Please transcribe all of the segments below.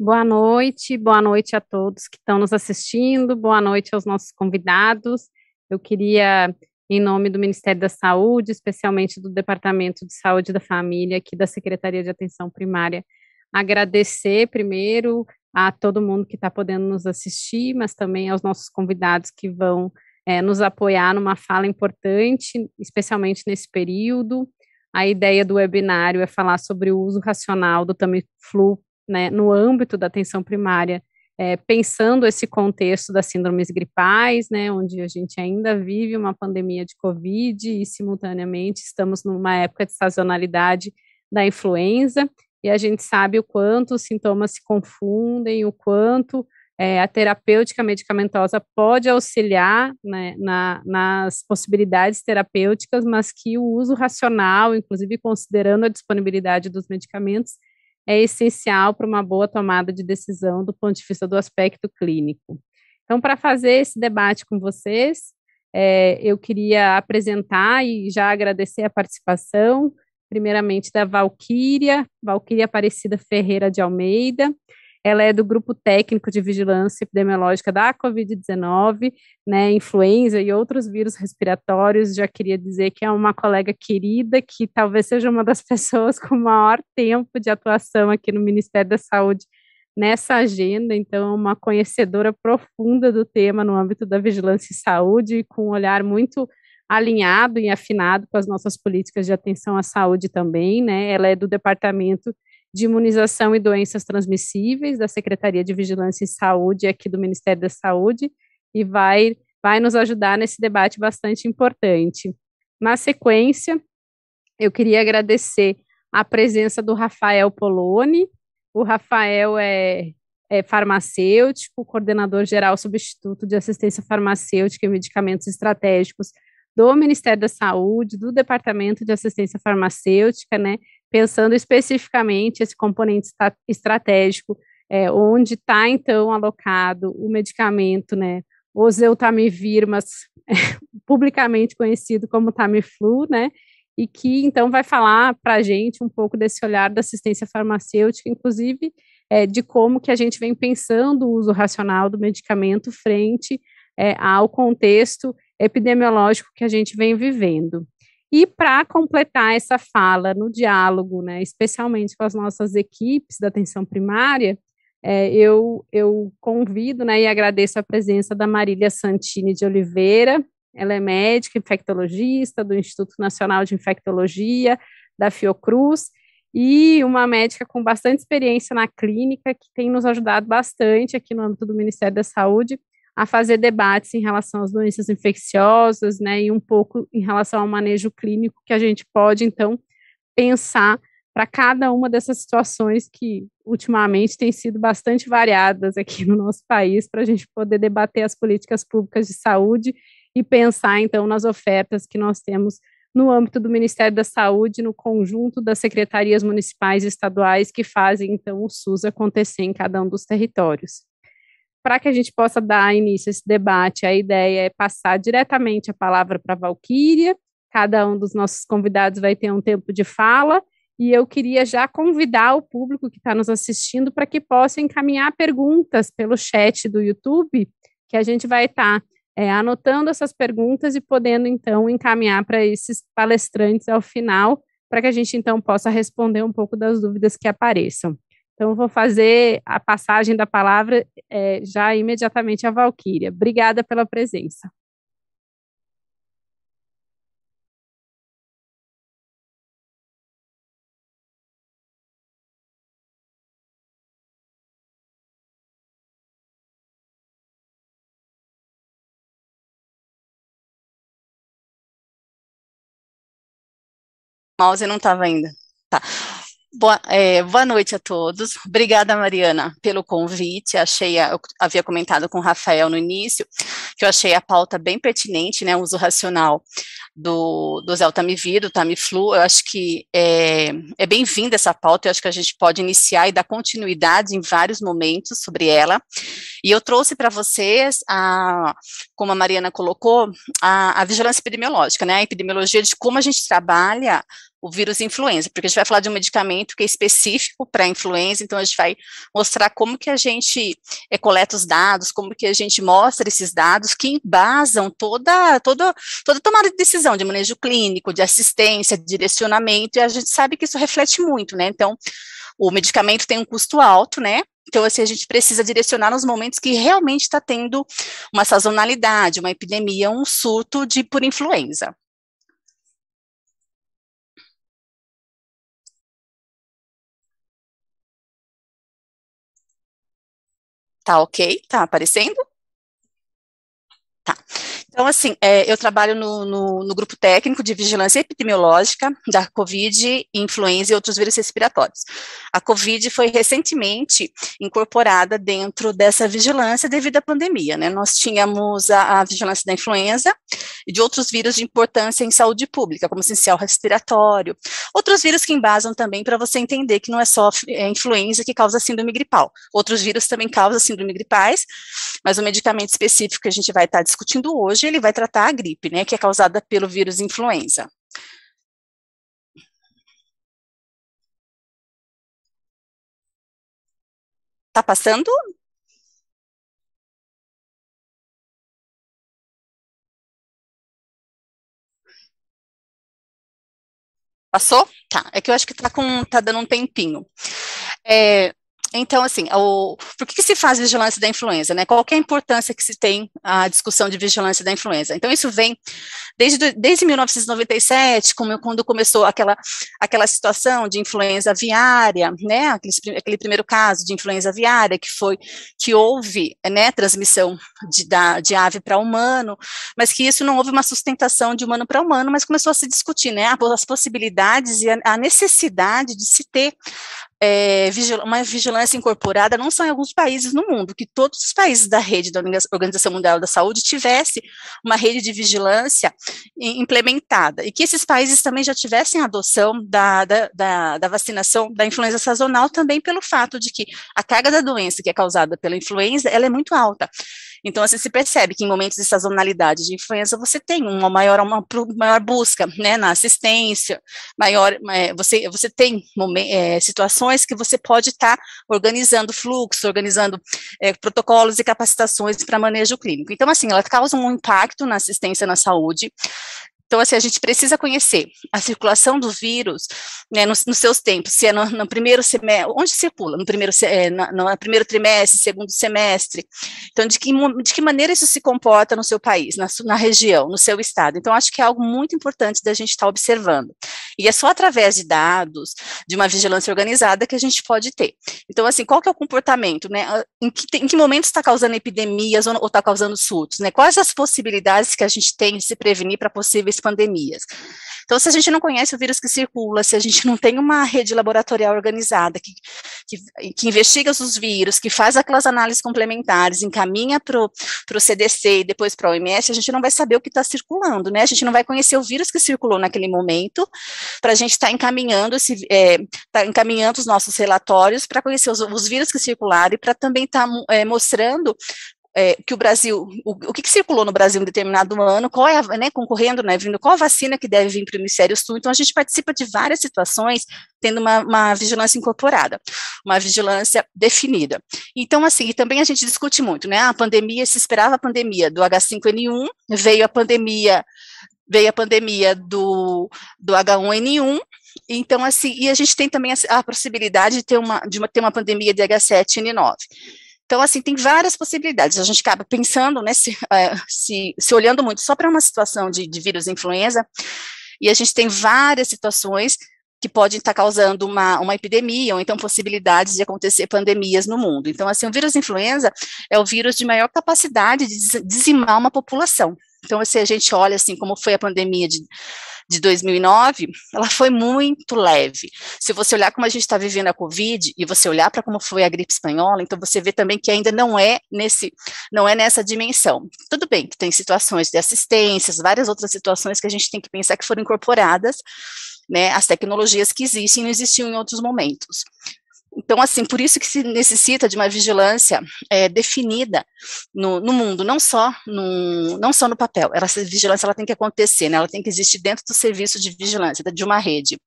Boa noite a todos que estão nos assistindo, boa noite aos nossos convidados. Eu queria, em nome do Ministério da Saúde, especialmente do Departamento de Saúde da Família, aqui da Secretaria de Atenção Primária, agradecer primeiro a todo mundo que está podendo nos assistir, mas também aos nossos convidados que vão nos apoiar numa fala importante, especialmente nesse período. A ideia do webinário é falar sobre o uso racional do Tamiflu, né, no âmbito da atenção primária, pensando esse contexto das síndromes gripais, né, onde a gente ainda vive uma pandemia de Covid e, simultaneamente, estamos numa época de sazonalidade da influenza, e a gente sabe o quanto os sintomas se confundem, o quanto a terapêutica medicamentosa pode auxiliar, né, nas possibilidades terapêuticas, mas que o uso racional, inclusive considerando a disponibilidade dos medicamentos, é essencial para uma boa tomada de decisão do ponto de vista do aspecto clínico. Então, para fazer esse debate com vocês, eu queria apresentar e já agradecer a participação, primeiramente da Valquíria Aparecida Ferreira de Almeida. Ela é do Grupo Técnico de Vigilância Epidemiológica da Covid-19, né, influenza e outros vírus respiratórios. Já queria dizer que é uma colega querida, que talvez seja uma das pessoas com maior tempo de atuação aqui no Ministério da Saúde nessa agenda, então é uma conhecedora profunda do tema no âmbito da vigilância e saúde, com um olhar muito alinhado e afinado com as nossas políticas de atenção à saúde também, né? Ela é do Departamento de Imunização e Doenças Transmissíveis, da Secretaria de Vigilância e Saúde aqui do Ministério da Saúde, e vai nos ajudar nesse debate bastante importante. Na sequência, eu queria agradecer a presença do Rafael Poloni. O Rafael é farmacêutico, coordenador geral substituto de assistência farmacêutica e medicamentos estratégicos do Ministério da Saúde, do Departamento de Assistência Farmacêutica, né, pensando especificamente esse componente estratégico, onde está, então, alocado o medicamento, né, o oseltamivir, mas publicamente conhecido como Tamiflu, né, e que, então, vai falar para a gente um pouco desse olhar da assistência farmacêutica, inclusive, de como que a gente vem pensando o uso racional do medicamento frente ao contexto epidemiológico que a gente vem vivendo. E para completar essa fala no diálogo, né, especialmente com as nossas equipes da atenção primária, eu convido, né, e agradeço a presença da Marília Santini de Oliveira. Ela é médica infectologista do Instituto Nacional de Infectologia, da Fiocruz, e uma médica com bastante experiência na clínica, que tem nos ajudado bastante aqui no âmbito do Ministério da Saúde a fazer debates em relação às doenças infecciosas, né, e um pouco em relação ao manejo clínico que a gente pode, então, pensar para cada uma dessas situações que, ultimamente, têm sido bastante variadas aqui no nosso país, para a gente poder debater as políticas públicas de saúde e pensar, então, nas ofertas que nós temos no âmbito do Ministério da Saúde, no conjunto das secretarias municipais e estaduais que fazem, então, o SUS acontecer em cada um dos territórios. Para que a gente possa dar início a esse debate, a ideia é passar diretamente a palavra para a Valquíria. Cada um dos nossos convidados vai ter um tempo de fala, e eu queria já convidar o público que está nos assistindo para que possa encaminhar perguntas pelo chat do YouTube, que a gente vai estar anotando essas perguntas e podendo, então, encaminhar para esses palestrantes ao final, para que a gente, então, possa responder um pouco das dúvidas que apareçam. Então, vou fazer a passagem da palavra já imediatamente à Valquíria. Obrigada pela presença. O mouse não estava ainda. Tá. Boa noite a todos. Obrigada, Mariana, pelo convite. Eu havia comentado com o Rafael no início, que eu achei a pauta bem pertinente, né, o uso racional do Zeltamivir, do Tamiflu. Eu acho que é bem-vinda essa pauta, eu acho que a gente pode iniciar e dar continuidade em vários momentos sobre ela, e eu trouxe para vocês, como a Mariana colocou, a vigilância epidemiológica, né, a epidemiologia de como a gente trabalha o vírus influenza, porque a gente vai falar de um medicamento que é específico para a influenza, então a gente vai mostrar como que a gente coleta os dados, como que a gente mostra esses dados que embasam toda tomada de decisão de manejo clínico, de assistência, de direcionamento, e a gente sabe que isso reflete muito, né, então o medicamento tem um custo alto, né, então assim, a gente precisa direcionar nos momentos que realmente está tendo uma sazonalidade, uma epidemia, um surto por influenza. Tá ok? Tá aparecendo? Tá. Então, assim, eu trabalho no grupo técnico de vigilância epidemiológica da Covid, influenza e outros vírus respiratórios. A Covid foi recentemente incorporada dentro dessa vigilância devido à pandemia, né? Nós tínhamos a vigilância da influenza e de outros vírus de importância em saúde pública, como essencial respiratório, outros vírus que embasam também para você entender que não é só influenza que causa síndrome gripal. Outros vírus também causam síndrome gripais, mas o medicamento específico que a gente vai estar discutindo hoje, ele vai tratar a gripe, né, que é causada pelo vírus influenza. Tá passando? Passou? Tá, é que eu acho que tá dando um tempinho. Então, assim, por que se faz vigilância da influenza, né? Qual que é a importância que se tem a discussão de vigilância da influenza? Então, isso vem desde 1997, quando começou aquela situação de influenza aviária, né? Aquele primeiro caso de influenza aviária que houve, né, transmissão de ave para humano, mas que isso não houve uma sustentação de humano para humano, mas começou a se discutir, né? As possibilidades e a necessidade de se ter uma vigilância incorporada, não só em alguns países no mundo, que todos os países da rede da Organização Mundial da Saúde tivesse uma rede de vigilância implementada, e que esses países também já tivessem a adoção da vacinação da influenza sazonal, também pelo fato de que a carga da doença que é causada pela influenza, ela é muito alta. Então, assim, se percebe que em momentos de sazonalidade de influenza, você tem uma maior busca, né, na assistência, você tem situações que você pode estar organizando fluxo, organizando protocolos e capacitações para manejo clínico. Então, assim, ela causa um impacto na assistência na saúde. Então, assim, a gente precisa conhecer a circulação do vírus, né, nos seus tempos, se é no primeiro semestre, onde circula, no primeiro trimestre, segundo semestre. Então, de que maneira isso se comporta no seu país, na região, no seu estado. Então, acho que é algo muito importante da gente estar observando. E é só através de dados, de uma vigilância organizada, que a gente pode ter. Então, assim, qual que é o comportamento, né? Em que momento está causando epidemias ou está causando surtos, né? Quais as possibilidades que a gente tem de se prevenir para possíveis pandemias? Então, se a gente não conhece o vírus que circula, se a gente não tem uma rede laboratorial organizada que investiga os vírus, que faz aquelas análises complementares, encaminha para o CDC e depois para a OMS, a gente não vai saber o que está circulando, né? A gente não vai conhecer o vírus que circulou naquele momento, para a gente estar encaminhando os nossos relatórios para conhecer os vírus que circularam e para também estar mostrando que o Brasil, o que circulou no Brasil em determinado ano, qual é, né, concorrendo, né, vindo, qual a vacina que deve vir para o Hemisfério Sul. Então, a gente participa de várias situações, tendo uma vigilância incorporada, uma vigilância definida. Então, assim, e também a gente discute muito, né, a pandemia, se esperava a pandemia do H5N1, veio a pandemia do H1N1, então, assim, e a gente tem também a possibilidade de ter uma pandemia de H7N9. Então, assim, tem várias possibilidades. A gente acaba pensando, né, se olhando muito só para uma situação de vírus influenza, e a gente tem várias situações que podem estar causando uma epidemia, ou então possibilidades de acontecer pandemias no mundo. Então, assim, o vírus influenza é o vírus de maior capacidade de dizimar uma população. Então, se a gente olha, assim, como foi a pandemia de 2009, ela foi muito leve. Se você olhar como a gente está vivendo a Covid, e você olhar para como foi a gripe espanhola, então você vê também que ainda não é nessa dimensão. Tudo bem que tem situações de assistências, várias outras situações que a gente tem que pensar que foram incorporadas, né, as tecnologias que existem não existiam em outros momentos. Então, assim, por isso que se necessita de uma vigilância definida no mundo, não só no papel. Essa vigilância ela tem que acontecer, né? Ela tem que existir dentro do serviço de vigilância, de uma rede.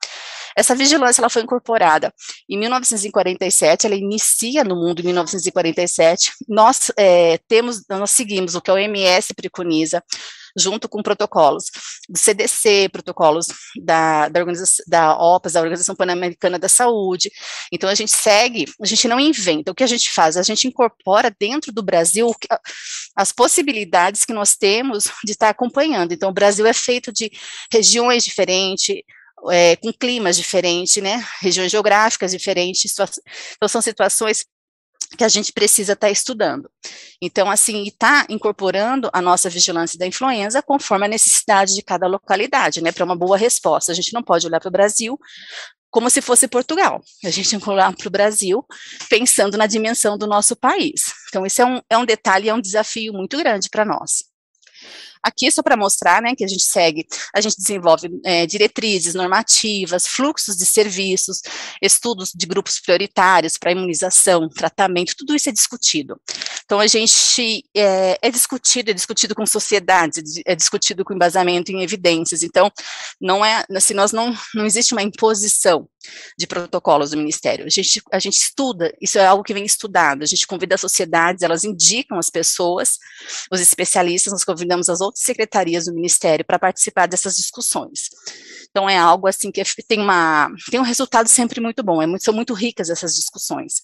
Essa vigilância ela foi incorporada em 1947, ela inicia no mundo em 1947. Nós seguimos o que a OMS preconiza, junto com protocolos do CDC, protocolos da OPAS, da Organização Pan-Americana da Saúde. Então, a gente segue, a gente não inventa. O que a gente faz? A gente incorpora dentro do Brasil as possibilidades que nós temos de estar acompanhando. Então, o Brasil é feito de regiões diferentes, com climas diferentes, né, regiões geográficas diferentes, então são situações que a gente precisa estar estudando. Então, assim, está incorporando a nossa vigilância da influenza conforme a necessidade de cada localidade, né, para uma boa resposta. A gente não pode olhar para o Brasil como se fosse Portugal. A gente tem que olhar para o Brasil pensando na dimensão do nosso país. Então, isso é um detalhe, é um desafio muito grande para nós. Aqui, só para mostrar, né, que a gente desenvolve diretrizes normativas, fluxos de serviços, estudos de grupos prioritários para imunização, tratamento, tudo isso é discutido. Então, a gente é discutido com sociedades, é discutido com embasamento em evidências. Então, não existe uma imposição de protocolos do Ministério. A gente estuda, isso é algo que vem estudado, a gente convida as sociedades, elas indicam as pessoas, os especialistas, nós convidamos as outras secretarias do Ministério para participar dessas discussões. Então, é algo assim que tem um resultado sempre muito bom, são muito ricas essas discussões.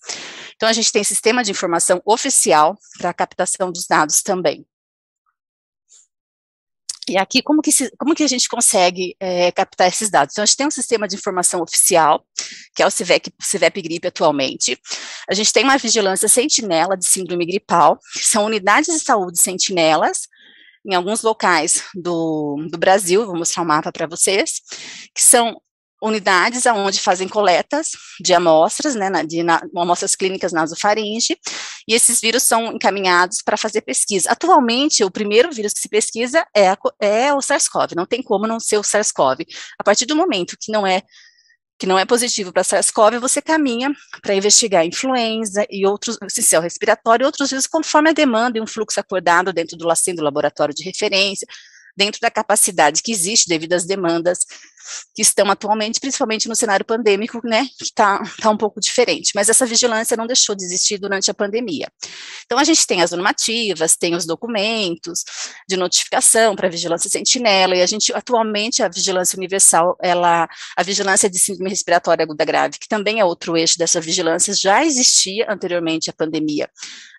Então, a gente tem sistema de informação oficial para a captação dos dados também. E aqui, como que a gente consegue captar esses dados? Então, a gente tem um sistema de informação oficial, que é o CIVEP-Gripe atualmente. A gente tem uma vigilância sentinela de síndrome gripal, que são unidades de saúde sentinelas, em alguns locais do Brasil, vou mostrar um mapa para vocês, que são unidades onde fazem coletas de amostras, né, amostras clínicas nasofaringe, e esses vírus são encaminhados para fazer pesquisa. Atualmente, o primeiro vírus que se pesquisa é o SARS-CoV, não tem como não ser o SARS-CoV. A partir do momento que não é positivo para SARS-CoV, você caminha para investigar influenza e outros, sistema respiratório e outros vírus, conforme a demanda e um fluxo acordado dentro do laboratório de referência, dentro da capacidade que existe devido às demandas que estão atualmente, principalmente no cenário pandêmico, né, que está um pouco diferente, mas essa vigilância não deixou de existir durante a pandemia. Então, a gente tem as normativas, tem os documentos de notificação para a vigilância sentinela, e atualmente, a vigilância universal, a vigilância de síndrome respiratória aguda grave, que também é outro eixo dessa vigilância, já existia anteriormente à pandemia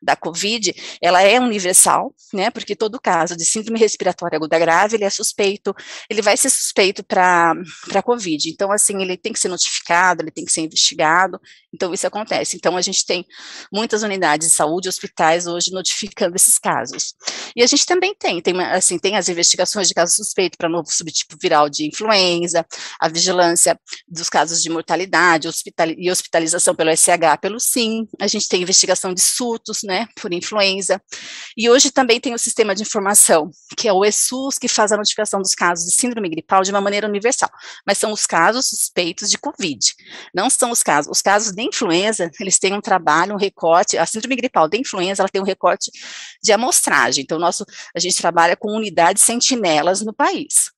da Covid, ela é universal, né, porque todo caso de síndrome respiratória aguda grave, ele vai ser suspeito para Covid, então, assim, ele tem que ser notificado, ele tem que ser investigado, então isso acontece. Então, a gente tem muitas unidades de saúde, hospitais hoje notificando esses casos. E a gente também tem as investigações de casos suspeitos para novo subtipo viral de influenza, a vigilância dos casos de mortalidade e hospitalização pelo SH, pelo SIM, a gente tem investigação de surtos, né, por influenza, e hoje também tem o sistema de informação, que é o ESUS, que faz a notificação dos casos de síndrome gripal de uma maneira universal, mas são os casos suspeitos de Covid, não são os casos de influenza, eles têm um trabalho, um recorte, a síndrome gripal de influenza, ela tem um recorte de amostragem, então a gente trabalha com unidades sentinelas no país.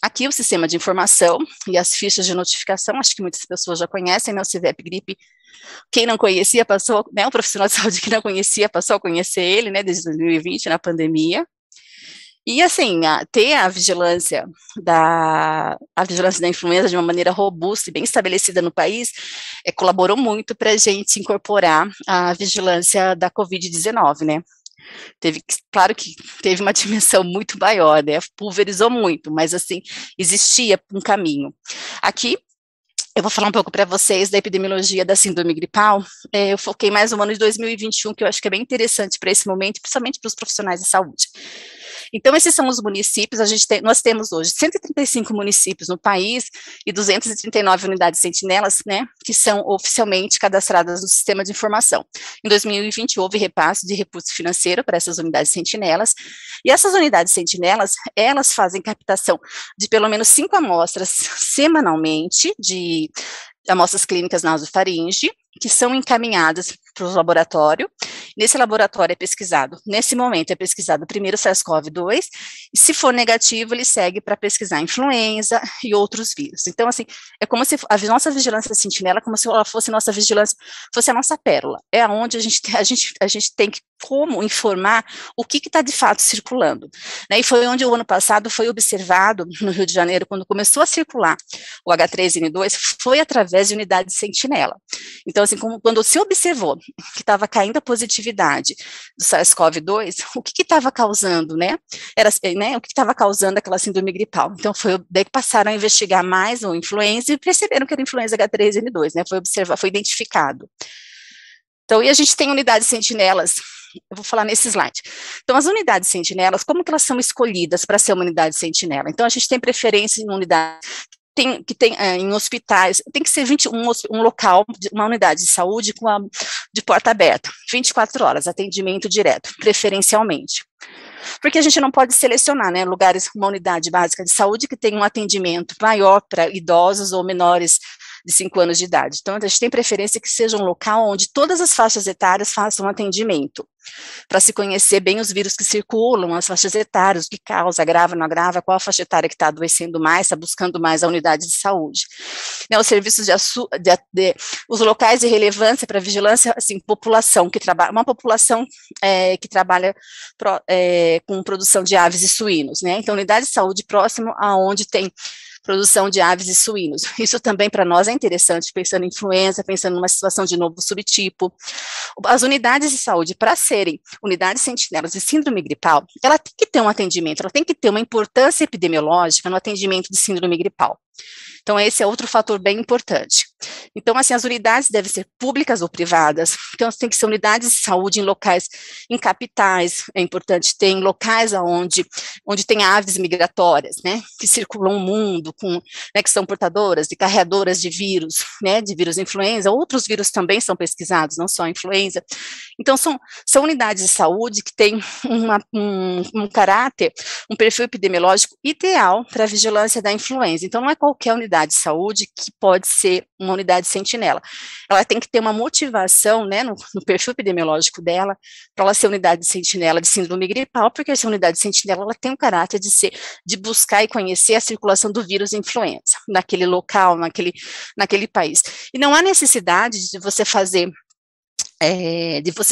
Aqui o sistema de informação e as fichas de notificação, acho que muitas pessoas já conhecem, né, o CIVEP-Gripe. Quem não conhecia passou, né, o profissional de saúde que não conhecia passou a conhecer ele, né, desde 2020, na pandemia. E, assim, ter a vigilância da influenza de uma maneira robusta e bem estabelecida no país colaborou muito para a gente incorporar a vigilância da Covid-19, né. Claro que teve uma dimensão muito maior, né, pulverizou muito, mas, assim, existia um caminho. Aqui, eu vou falar um pouco para vocês da epidemiologia da síndrome gripal. Eu foquei mais no ano de 2021, que eu acho que é bem interessante para esse momento, principalmente para os profissionais de saúde. Então, esses são os municípios, nós temos hoje 135 municípios no país e 239 unidades sentinelas, né, que são oficialmente cadastradas no sistema de informação. Em 2020, houve repasse de recurso financeiro para essas unidades sentinelas, e essas unidades sentinelas, elas fazem captação de pelo menos 5 amostras semanalmente, de amostras clínicas nasofaringe, que são encaminhadas para o laboratório. Nesse laboratório é pesquisado, nesse momento é pesquisado primeiro o SARS-CoV-2, e se for negativo, ele segue para pesquisar influenza e outros vírus. Então, assim, é como se a nossa vigilância sentinela, como se ela fosse nossa vigilância, fosse a nossa pérola, é onde a gente tem que como informar o que está de fato circulando, né, e foi onde o ano passado foi observado, no Rio de Janeiro, quando começou a circular o H3N2, foi através de unidades sentinela. Então, assim, quando se observou que estava caindo a positividade do SARS-CoV-2, o que estava causando, né, o que estava causando aquela síndrome gripal. Então, daí que passaram a investigar mais o influenza e perceberam que era influenza H3N2, né, foi identificado. Então, e a gente tem unidades sentinelas, eu vou falar nesse slide. Então, as unidades sentinelas, como que elas são escolhidas para ser uma unidade sentinela? Então, a gente tem preferência em unidades em hospitais, tem que ser um local, uma unidade de saúde de porta aberta, 24 horas, atendimento direto, preferencialmente. Porque a gente não pode selecionar, né, uma unidade básica de saúde que tem um atendimento maior para idosos ou menores de 5 anos de idade. Então, a gente tem preferência que seja um local onde todas as faixas etárias façam atendimento, para se conhecer bem os vírus que circulam, as faixas etárias, o que causa, agrava, não agrava, qual a faixa etária que está adoecendo mais, está buscando mais a unidade de saúde. Né, os serviços os locais de relevância para vigilância, assim, uma população que trabalha com produção de aves e suínos, né, então unidade de saúde próximo aonde tem produção de aves e suínos. Isso também para nós é interessante, pensando em influenza, pensando numa situação de novo subtipo. As unidades de saúde, para serem unidades sentinelas de síndrome gripal, ela tem que ter um atendimento, ela tem que ter uma importância epidemiológica no atendimento de síndrome gripal. Então, esse é outro fator bem importante. Então, assim, as unidades devem ser públicas ou privadas, então tem que ser unidades de saúde em locais, em capitais, é importante ter em locais onde tem aves migratórias, né, que circulam o mundo, né, que são portadoras e carregadoras de vírus, né, de vírus influenza, outros vírus também são pesquisados, não só a influenza. Então, são unidades de saúde que têm um caráter, um perfil epidemiológico ideal para a vigilância da influenza. Então, não é qualquer unidade de saúde que pode ser uma unidade sentinela. Ela tem que ter uma motivação, né, no perfil epidemiológico dela, para ela ser unidade de sentinela de síndrome gripal, porque essa unidade de sentinela ela tem o caráter de buscar e conhecer a circulação do vírus influenza naquele local, naquele país. E não há necessidade de você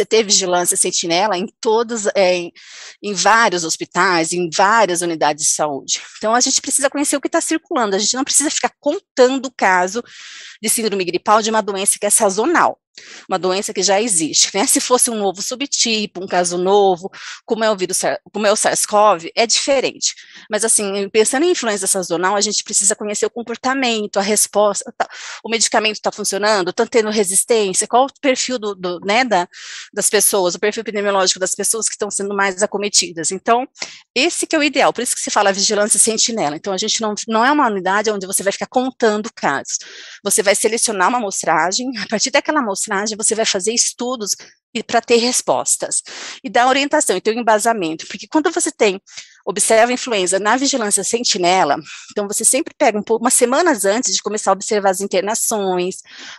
ter vigilância sentinela em vários hospitais, em várias unidades de saúde. Então, a gente precisa conhecer o que está circulando, a gente não precisa ficar contando o caso de síndrome gripal de uma doença que é sazonal, uma doença que já existe, né? Se fosse um novo subtipo, um caso novo, como é o SARS-CoV, é diferente. Mas, assim, pensando em influenza sazonal, a gente precisa conhecer o comportamento, a resposta, o medicamento está funcionando, está tendo resistência, qual o perfil das pessoas, o perfil epidemiológico das pessoas que estão sendo mais acometidas. Então, esse que é o ideal, por isso que se fala vigilância sentinela. Então, a gente não é uma unidade onde você vai ficar contando casos. Você vai selecionar uma amostragem, a partir daquela amostragem você vai fazer estudos para ter respostas e dar orientação, e ter um embasamento, porque quando você observa a influenza na vigilância sentinela, então você sempre pega umas semanas antes de começar a observar as internações,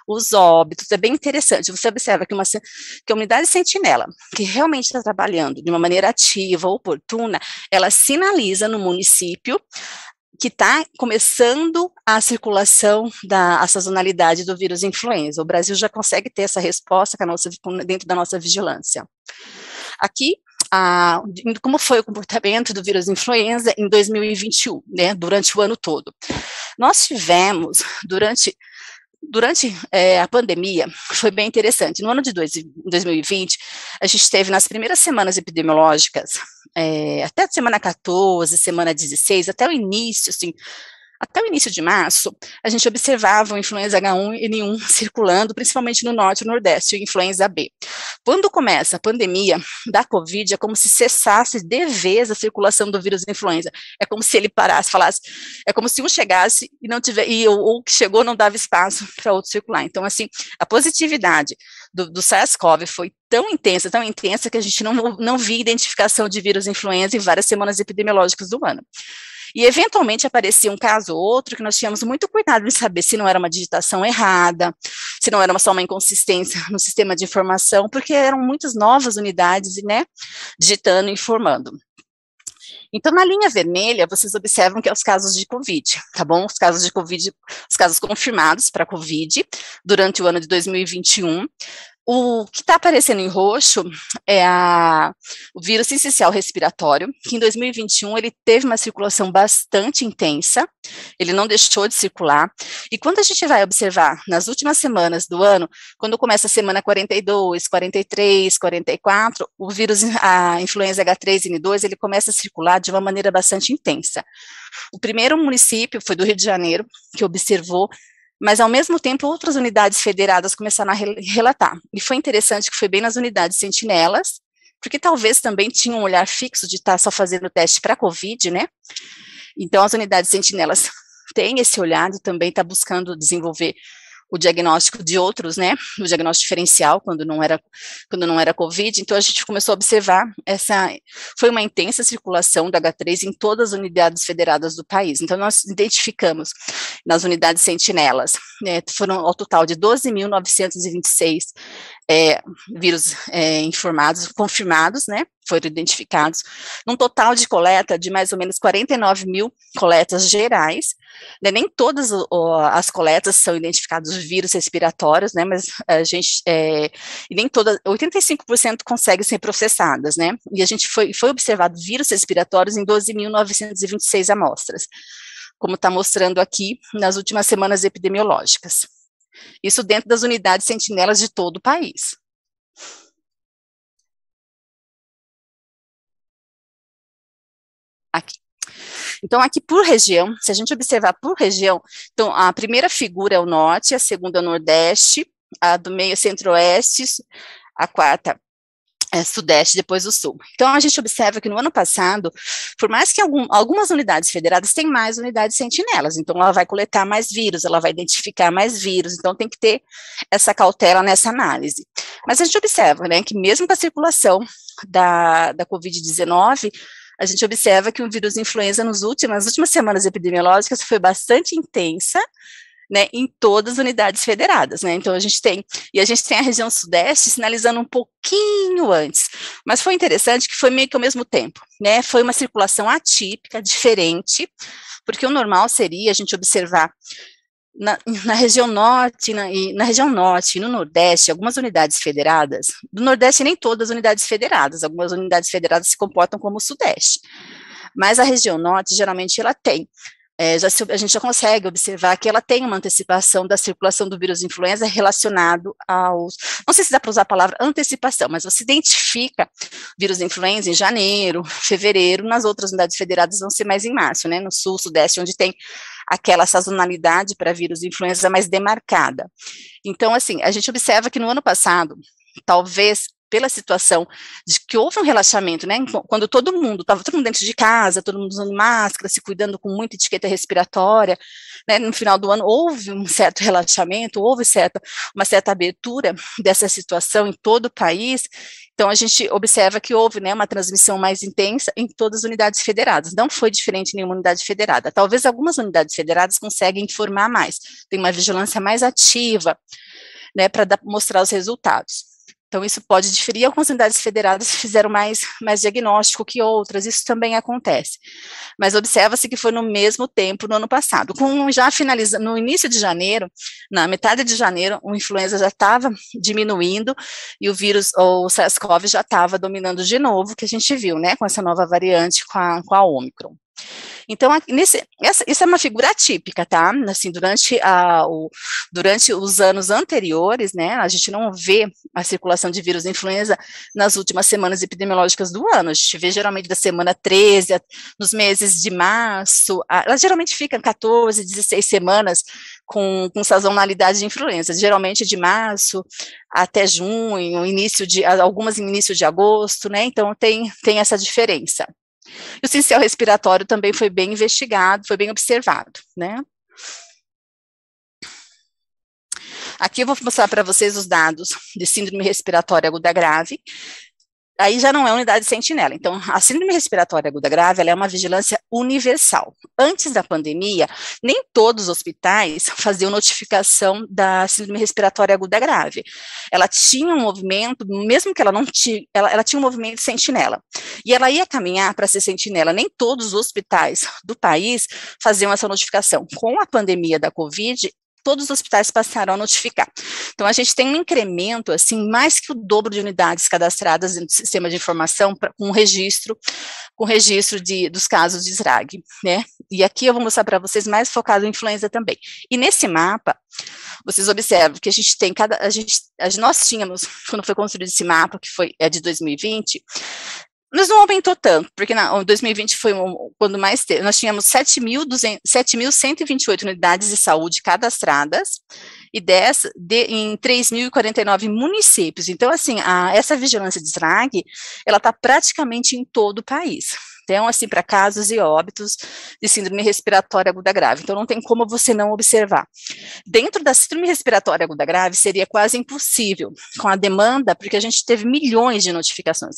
os óbitos, é bem interessante, você observa que a unidade sentinela, que realmente está trabalhando de uma maneira ativa, oportuna, ela sinaliza no município que está começando a circulação a sazonalidade do vírus influenza. O Brasil já consegue ter essa resposta dentro da nossa vigilância. Aqui, como foi o comportamento do vírus influenza em 2021, né, durante o ano todo. Nós tivemos, durante a pandemia, foi bem interessante. No ano de 2020, a gente teve nas primeiras semanas epidemiológicas, até a semana 14, semana 16, até o início, assim, Até o início de março, a gente observava o influenza H1N1 circulando, principalmente no norte e no nordeste, e o influenza B. Quando começa a pandemia da Covid, é como se cessasse de vez a circulação do vírus influenza. É como se ele parasse, falasse, é como se um chegasse e não tiver, e o que chegou não dava espaço para outro circular. Então, assim, a positividade do SARS-CoV foi tão intensa que a gente não via identificação de vírus influenza em várias semanas epidemiológicas do ano. E, eventualmente, aparecia um caso ou outro que nós tínhamos muito cuidado em saber se não era uma digitação errada, se não era só uma inconsistência no sistema de informação, porque eram muitas novas unidades, né, digitando e informando. Então, na linha vermelha, vocês observam que é os casos de Covid, tá bom? Os casos de Covid, os casos confirmados para Covid durante o ano de 2021. O que está aparecendo em roxo é o vírus sincicial respiratório, que em 2021 ele teve uma circulação bastante intensa, ele não deixou de circular, e quando a gente vai observar nas últimas semanas do ano, quando começa a semana 42, 43, 44, o vírus, a influenza H3N2, ele começa a circular de uma maneira bastante intensa. O primeiro município foi do Rio de Janeiro, que observou, mas, ao mesmo tempo, outras unidades federadas começaram a relatar. E foi interessante que foi bem nas unidades sentinelas, porque talvez também tinham um olhar fixo de estar só fazendo teste para Covid, né? Então, as unidades sentinelas têm esse olhar e também está buscando desenvolver o diagnóstico de outros, né, o diagnóstico diferencial, quando não era Covid. Então a gente começou a observar foi uma intensa circulação do H3 em todas as unidades federadas do país. Então nós identificamos nas unidades sentinelas, né, foram ao total de 12.926 vírus confirmados, né, foram identificados, num total de coleta de mais ou menos 49 mil coletas gerais, né, nem todas as coletas são identificados vírus respiratórios, né, mas a gente, e nem todas, 85% conseguem ser processadas, né, e a gente foi observado vírus respiratórios em 12.926 amostras, como está mostrando aqui nas últimas semanas epidemiológicas. Isso dentro das unidades sentinelas de todo o país. Aqui. Então, aqui por região, se a gente observar por região, então a primeira figura é o norte, a segunda é o nordeste, a do meio é centro-oeste, a quarta sudeste, depois o sul. Então, a gente observa que no ano passado, por mais que algumas unidades federadas têm mais unidades sentinelas, então ela vai coletar mais vírus, ela vai identificar mais vírus, então tem que ter essa cautela nessa análise. Mas a gente observa, né, que mesmo com a circulação da Covid-19, a gente observa que o vírus influenza nas últimas semanas epidemiológicas foi bastante intensa, né, em todas as unidades federadas, né, então a gente tem a região sudeste sinalizando um pouquinho antes, mas foi interessante que foi meio que ao mesmo tempo, né, foi uma circulação atípica, diferente, porque o normal seria a gente observar na região norte, na região norte e no nordeste, algumas unidades federadas, do nordeste nem todas as unidades federadas, algumas unidades federadas se comportam como o sudeste, mas a região norte, geralmente, ela tem, a gente já consegue observar que ela tem uma antecipação da circulação do vírus influenza relacionado não sei se dá para usar a palavra antecipação, mas você identifica vírus influenza em janeiro, fevereiro, nas outras unidades federadas vão ser mais em março, né, no sul, sudeste, onde tem aquela sazonalidade para vírus influenza mais demarcada. Então, assim, a gente observa que no ano passado, talvez pela situação de que houve um relaxamento, né, quando estava todo mundo dentro de casa, todo mundo usando máscara, se cuidando com muita etiqueta respiratória, né, no final do ano houve um certo relaxamento, houve uma certa abertura dessa situação em todo o país, então a gente observa que houve, né, uma transmissão mais intensa em todas as unidades federadas, não foi diferente em nenhuma unidade federada, talvez algumas unidades federadas conseguem informar mais, tem uma vigilância mais ativa, né, para mostrar os resultados. Então, isso pode diferir, algumas unidades federadas fizeram mais diagnóstico que outras, isso também acontece. Mas observa-se que foi no mesmo tempo no ano passado. Já finalizando, no início de janeiro, na metade de janeiro, o influenza já estava diminuindo e o vírus, ou o SARS-CoV, já estava dominando de novo, que a gente viu, né, com essa nova variante, com a Ômicron. Então, isso é uma figura atípica, tá? Assim, durante os anos anteriores, né, a gente não vê a circulação de vírus influenza nas últimas semanas epidemiológicas do ano, a gente vê geralmente da semana 13, nos meses de março, ela geralmente fica 14, 16 semanas com sazonalidade de influenza, geralmente de março até junho, algumas em início de agosto, né, então tem essa diferença. E o sincel respiratório também foi bem investigado, foi bem observado, né? Aqui eu vou mostrar para vocês os dados de síndrome respiratória aguda grave. Aí já não é unidade sentinela. Então, a síndrome respiratória aguda grave, ela é uma vigilância universal. Antes da pandemia, nem todos os hospitais faziam notificação da síndrome respiratória aguda grave. Ela tinha um movimento, mesmo que ela não tinha, ela tinha um movimento sentinela. E ela ia caminhar para ser sentinela. Nem todos os hospitais do país faziam essa notificação. Com a pandemia da Covid, todos os hospitais passaram a notificar. Então, a gente tem um incremento, assim, mais que o dobro de unidades cadastradas no sistema de informação com registro dos casos de SRAG, né? E aqui eu vou mostrar para vocês mais focado em influenza também. E nesse mapa, vocês observam que a gente tem nós tínhamos, quando foi construído esse mapa, que de 2020, mas não aumentou tanto, porque em 2020 foi quando mais teve. Nós tínhamos 7.128 unidades de saúde cadastradas, e em 3.049 municípios. Então, assim, essa vigilância de SRAG, ela está praticamente em todo o país. Então, assim, para casos e óbitos de síndrome respiratória aguda grave. Então, não tem como você não observar. Dentro da síndrome respiratória aguda grave, seria quase impossível, com a demanda, porque a gente teve milhões de notificações.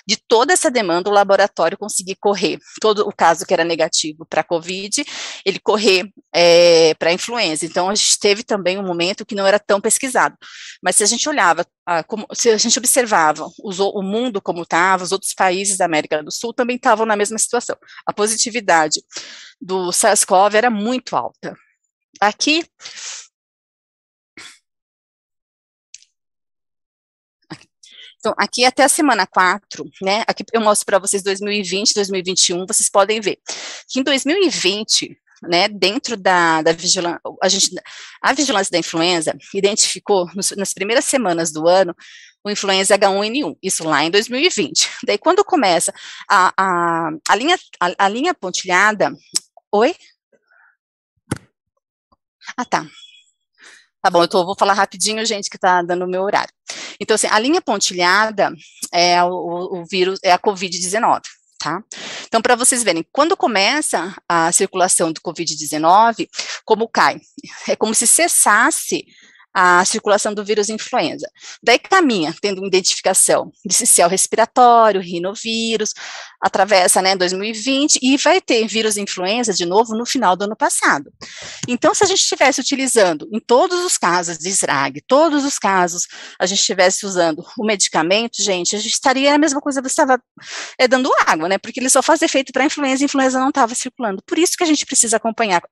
De toda essa demanda, o laboratório conseguir correr, todo o caso que era negativo para a COVID, ele correr para a influenza. Então, a gente teve também um momento que não era tão pesquisado. Mas se a gente olhava, se a gente observava o mundo como estava, os outros países da América do Sul também estavam na mesma situação. A positividade do SARS-CoV era muito alta. Então, aqui até a semana 4, né, aqui eu mostro para vocês 2020, 2021, vocês podem ver que em 2020, né, dentro da vigilância, a vigilância da influenza identificou, nas primeiras semanas do ano, o influenza H1N1, isso lá em 2020. Daí, quando começa a linha pontilhada... Oi? Tá. Tá bom, vou falar rapidinho, gente, que tá dando o meu horário. Então, assim, a linha pontilhada é o vírus, é a Covid-19, tá? Então, para vocês verem, quando começa a circulação do Covid-19, como cai? É como se cessasse a circulação do vírus influenza. Daí caminha, tendo identificação de sincel respiratório, rinovírus, atravessa, né, 2020, e vai ter vírus influenza de novo no final do ano passado. Então, se a gente estivesse utilizando, em todos os casos de SRAG, todos os casos, a gente estivesse usando o medicamento, gente, a gente estaria a mesma coisa, você estava dando água, né, porque ele só faz efeito para a influenza não estava circulando. Por isso que a gente precisa acompanhar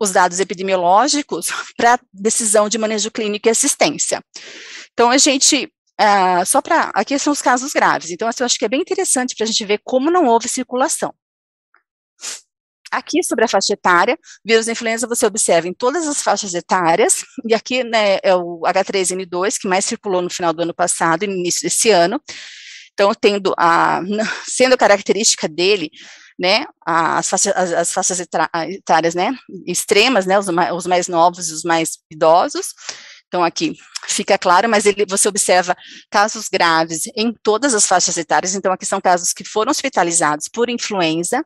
os dados epidemiológicos para decisão de manejo clínico e assistência. Então, a gente, aqui são os casos graves, então, assim, eu acho que é bem interessante para a gente ver como não houve circulação. Aqui, sobre a faixa etária, vírus da influenza você observa em todas as faixas etárias, e aqui, né, é o H3N2, que mais circulou no final do ano passado e no início desse ano. Então, sendo a característica dele, né, as faixas etárias, né, extremas, né, os mais novos e os mais idosos. Então, aqui fica claro, mas você observa casos graves em todas as faixas etárias. Então, aqui são casos que foram hospitalizados por influenza,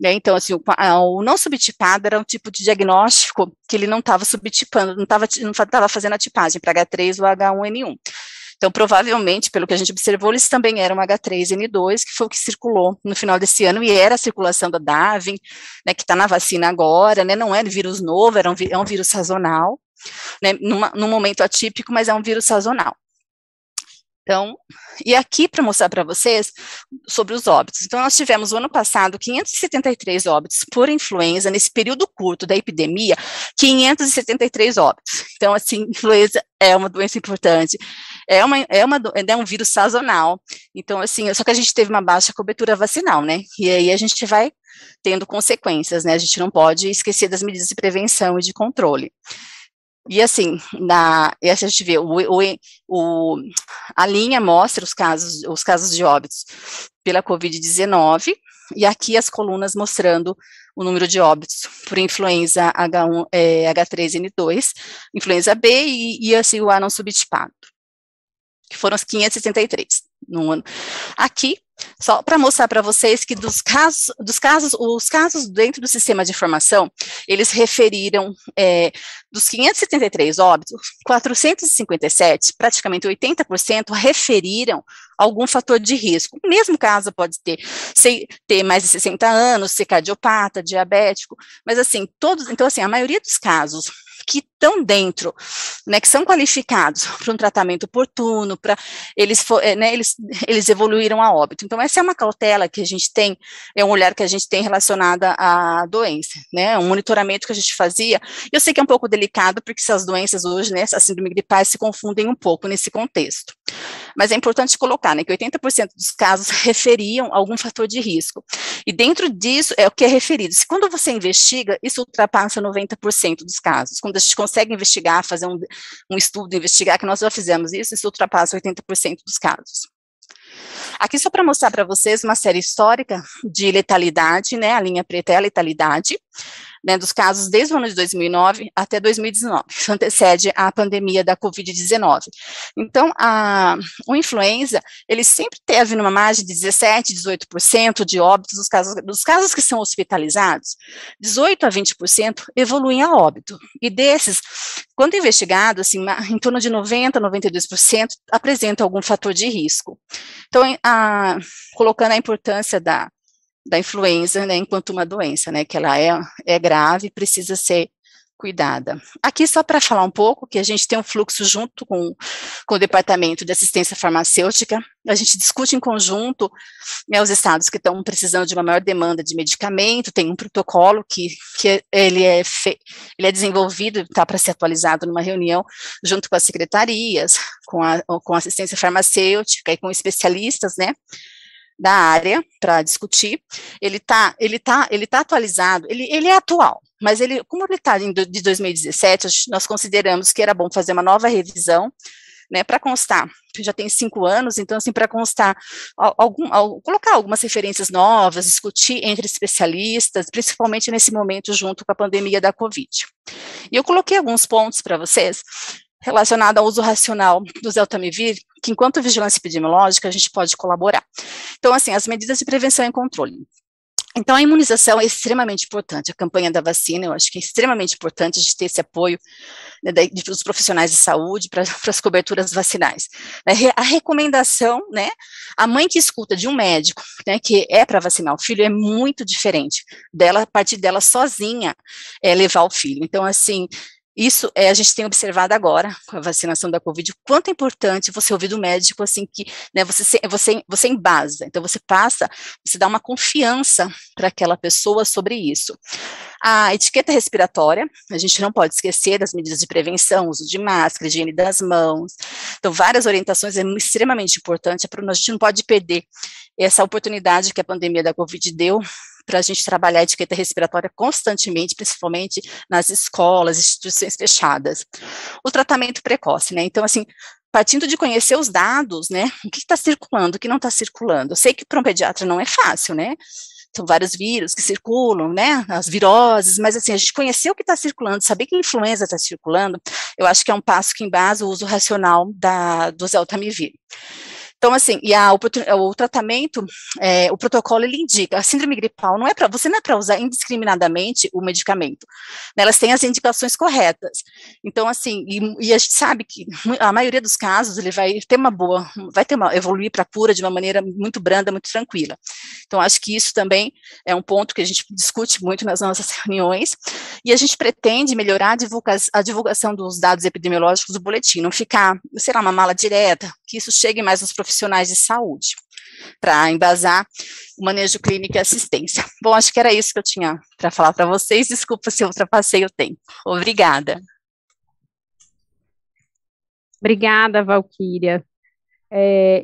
né. Então, assim, o não subtipado era um tipo de diagnóstico que ele não estava subtipando, não estava fazendo a tipagem para H3 ou H1N1. Então, provavelmente, pelo que a gente observou, eles também eram H3N2, que foi o que circulou no final desse ano, e era a circulação da Darwin, né, que está na vacina agora, né, não é vírus novo, é um vírus sazonal, né, num momento atípico, mas é um vírus sazonal. Então, e aqui para mostrar para vocês sobre os óbitos. Então, nós tivemos no ano passado 573 óbitos por influenza, nesse período curto da epidemia, 573 óbitos. Então, assim, influenza é uma doença importante, é um vírus sazonal. Então, assim, só que a gente teve uma baixa cobertura vacinal, né? E aí a gente vai tendo consequências, né? A gente não pode esquecer das medidas de prevenção e de controle. E assim, a gente vê, a linha mostra os casos de óbitos pela Covid-19, e aqui as colunas mostrando o número de óbitos por influenza H3N2, influenza B e assim, o A não subtipado, que foram os 563 no ano. Aqui, só para mostrar para vocês que os casos dentro do sistema de informação, eles referiram, dos 573 óbitos, 457, praticamente 80%, referiram algum fator de risco. O mesmo caso pode ter mais de 60 anos, ser cardiopata, diabético, mas assim, então assim, a maioria dos casos que estão dentro, né, que são qualificados para um tratamento oportuno, para eles evoluíram a óbito. Então, essa é uma cautela que a gente tem, é um olhar que a gente tem relacionada à doença, né, um monitoramento que a gente fazia. Eu sei que é um pouco delicado, porque essas doenças hoje, né, a síndrome gripais se confundem um pouco nesse contexto. Mas é importante colocar, né, que 80% dos casos referiam algum fator de risco. E dentro disso é o que é referido. Se quando você investiga, isso ultrapassa 90% dos casos. Quando a gente consegue investigar, fazer um estudo, investigar, que nós já fizemos isso ultrapassa 80% dos casos. Aqui só para mostrar para vocês uma série histórica de letalidade, né, a linha preta é a letalidade, né, dos casos desde o ano de 2009 até 2019, que antecede a pandemia da Covid-19. Então, o influenza, ele sempre teve numa margem de 17%, 18% de óbitos dos casos que são hospitalizados, 18% a 20% evoluem a óbito, e desses, quando investigado, assim, em torno de 90%, 92% apresentam algum fator de risco. Então, colocando a importância da influenza, né, enquanto uma doença, né, que ela é grave e precisa ser cuidada. Aqui só para falar um pouco, que a gente tem um fluxo junto com o Departamento de Assistência Farmacêutica, a gente discute em conjunto, né, os estados que estão precisando de uma maior demanda de medicamento, tem um protocolo que ele é desenvolvido, está para ser atualizado numa reunião junto com as secretarias, com a assistência farmacêutica e com especialistas, né, da área para discutir. Ele tá atualizado, ele é atual, mas como ele está de 2017, nós consideramos que era bom fazer uma nova revisão, né, para constar, que já tem 5 anos, então assim, para constar, colocar algumas referências novas, discutir entre especialistas, principalmente nesse momento junto com a pandemia da Covid. E eu coloquei alguns pontos para vocês, relacionado ao uso racional do Zeltamivir, que enquanto vigilância epidemiológica a gente pode colaborar. Então, assim, as medidas de prevenção e controle. Então, a imunização é extremamente importante, a campanha da vacina, eu acho que é extremamente importante a gente ter esse apoio, né, dos profissionais de saúde para as coberturas vacinais. A recomendação, né, a mãe que escuta de um médico, né, que é para vacinar o filho, é muito diferente dela, a partir dela sozinha, levar o filho. Então, assim, isso a gente tem observado agora, com a vacinação da Covid, o quanto é importante você ouvir do médico, assim, que, né, você embasa, então você dá uma confiança para aquela pessoa sobre isso. A etiqueta respiratória, a gente não pode esquecer das medidas de prevenção, uso de máscara, higiene das mãos, então várias orientações é extremamente importante, a gente não pode perder essa oportunidade que a pandemia da Covid deu, para a gente trabalhar a etiqueta respiratória constantemente, principalmente nas escolas, instituições fechadas. O tratamento precoce, né, então assim, partindo de conhecer os dados, né, o que está circulando, o que não está circulando, eu sei que para um pediatra não é fácil, né, são vários vírus que circulam, né, as viroses, mas assim, a gente conhecer o que está circulando, saber que a influenza está circulando, eu acho que é um passo que embasa o uso racional do Zeltamivir. Então, assim, o tratamento, o protocolo, ele indica, a síndrome gripal você não é para usar indiscriminadamente o medicamento, né, elas têm as indicações corretas. Então, assim, e a gente sabe que a maioria dos casos, ele vai evoluir para a cura de uma maneira muito branda, muito tranquila. Então, acho que isso também é um ponto que a gente discute muito nas nossas reuniões, e a gente pretende melhorar a divulgação dos dados epidemiológicos do boletim, não ficar, sei lá, uma mala direta, que isso chegue mais aos profissionais de saúde, para embasar o manejo clínico e assistência. Bom, acho que era isso que eu tinha para falar para vocês, desculpa se eu ultrapassei o tempo. Obrigada. Obrigada, Valquíria.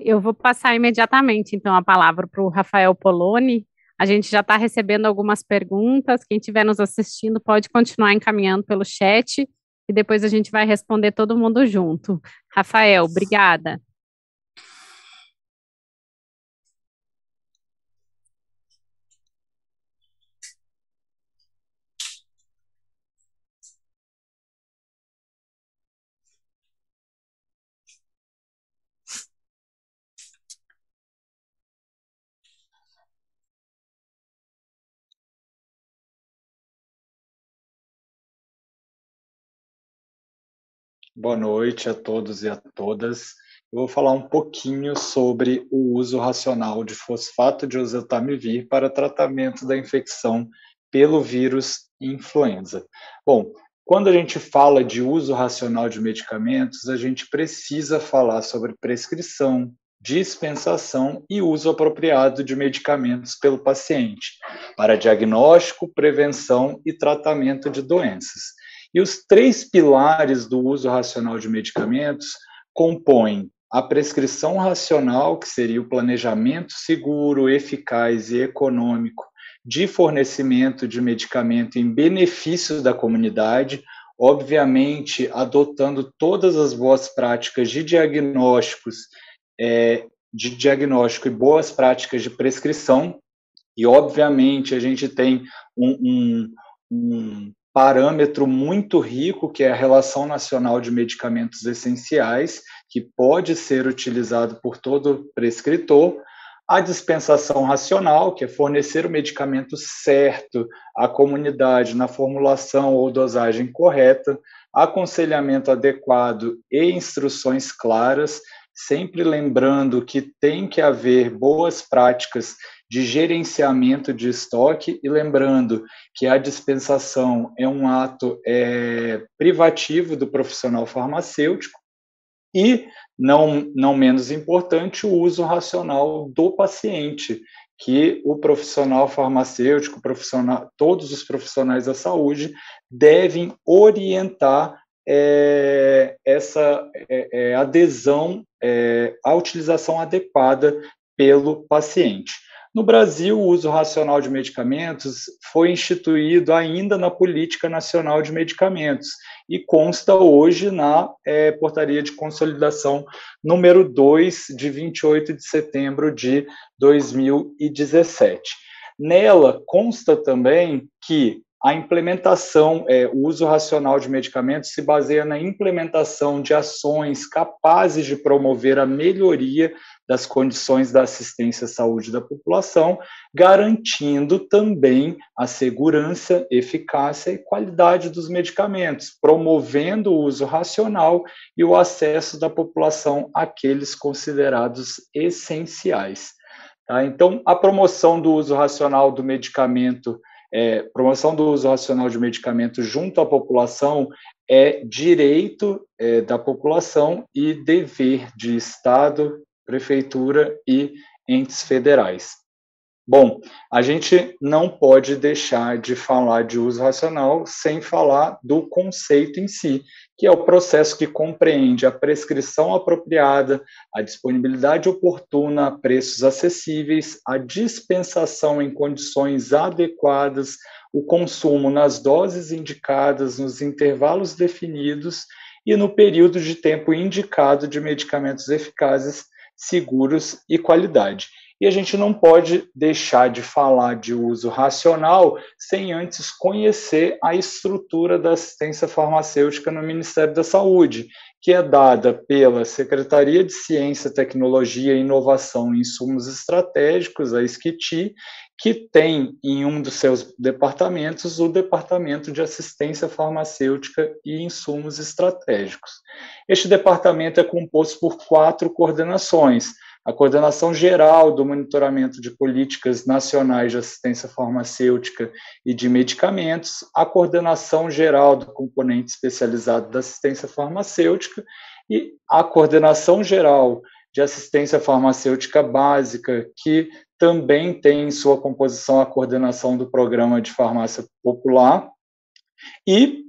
Eu vou passar imediatamente, então, a palavra para o Rafael Poloni. A gente já está recebendo algumas perguntas. Quem estiver nos assistindo pode continuar encaminhando pelo chat e depois a gente vai responder todo mundo junto. Rafael, obrigada. Boa noite a todos e a todas. Eu vou falar um pouquinho sobre o uso racional de fosfato de oseltamivir para tratamento da infecção pelo vírus influenza. Bom, quando a gente fala de uso racional de medicamentos, a gente precisa falar sobre prescrição, dispensação e uso apropriado de medicamentos pelo paciente, para diagnóstico, prevenção e tratamento de doenças. E os 3 pilares do uso racional de medicamentos compõem a prescrição racional, que seria o planejamento seguro, eficaz e econômico de fornecimento de medicamento em benefício da comunidade, obviamente adotando todas as boas práticas de diagnósticos, e boas práticas de prescrição, e obviamente a gente tem um parâmetro muito rico, que é a Relação Nacional de Medicamentos Essenciais, que pode ser utilizado por todo prescritor, a dispensação racional, que é fornecer o medicamento certo à comunidade na formulação ou dosagem correta, aconselhamento adequado e instruções claras, sempre lembrando que tem que haver boas práticas de gerenciamento de estoque e lembrando que a dispensação é um ato privativo do profissional farmacêutico e, não menos importante, o uso racional do paciente, que o profissional farmacêutico, todos os profissionais da saúde devem orientar essa adesão à utilização adequada pelo paciente. No Brasil, o uso racional de medicamentos foi instituído ainda na Política Nacional de Medicamentos e consta hoje na Portaria de Consolidação número 2, de 28 de setembro de 2017. Nela consta também que a implementação, o uso racional de medicamentos se baseia na implementação de ações capazes de promover a melhoria das condições da assistência à saúde da população, garantindo também a segurança, eficácia e qualidade dos medicamentos, promovendo o uso racional e o acesso da população àqueles considerados essenciais. Tá? Então, a promoção do uso racional do medicamento de medicamento junto à população é direito da população e dever de Estado, prefeitura e entes federais. Bom, a gente não pode deixar de falar de uso racional sem falar do conceito em si, que é o processo que compreende a prescrição apropriada, a disponibilidade oportuna a preços acessíveis, a dispensação em condições adequadas, o consumo nas doses indicadas, nos intervalos definidos e no período de tempo indicado de medicamentos eficazes, seguros e qualidade. E a gente não pode deixar de falar de uso racional sem antes conhecer a estrutura da assistência farmacêutica no Ministério da Saúde, que é dada pela Secretaria de Ciência, Tecnologia, Inovação e Insumos Estratégicos, a SCTI, que tem em um dos seus departamentos o Departamento de Assistência Farmacêutica e Insumos Estratégicos. Este departamento é composto por 4 coordenações: a coordenação geral do monitoramento de políticas nacionais de assistência farmacêutica e de medicamentos, a coordenação geral do componente especializado da assistência farmacêutica e a coordenação geral de assistência farmacêutica básica, que também tem em sua composição a coordenação do Programa de Farmácia Popular, e,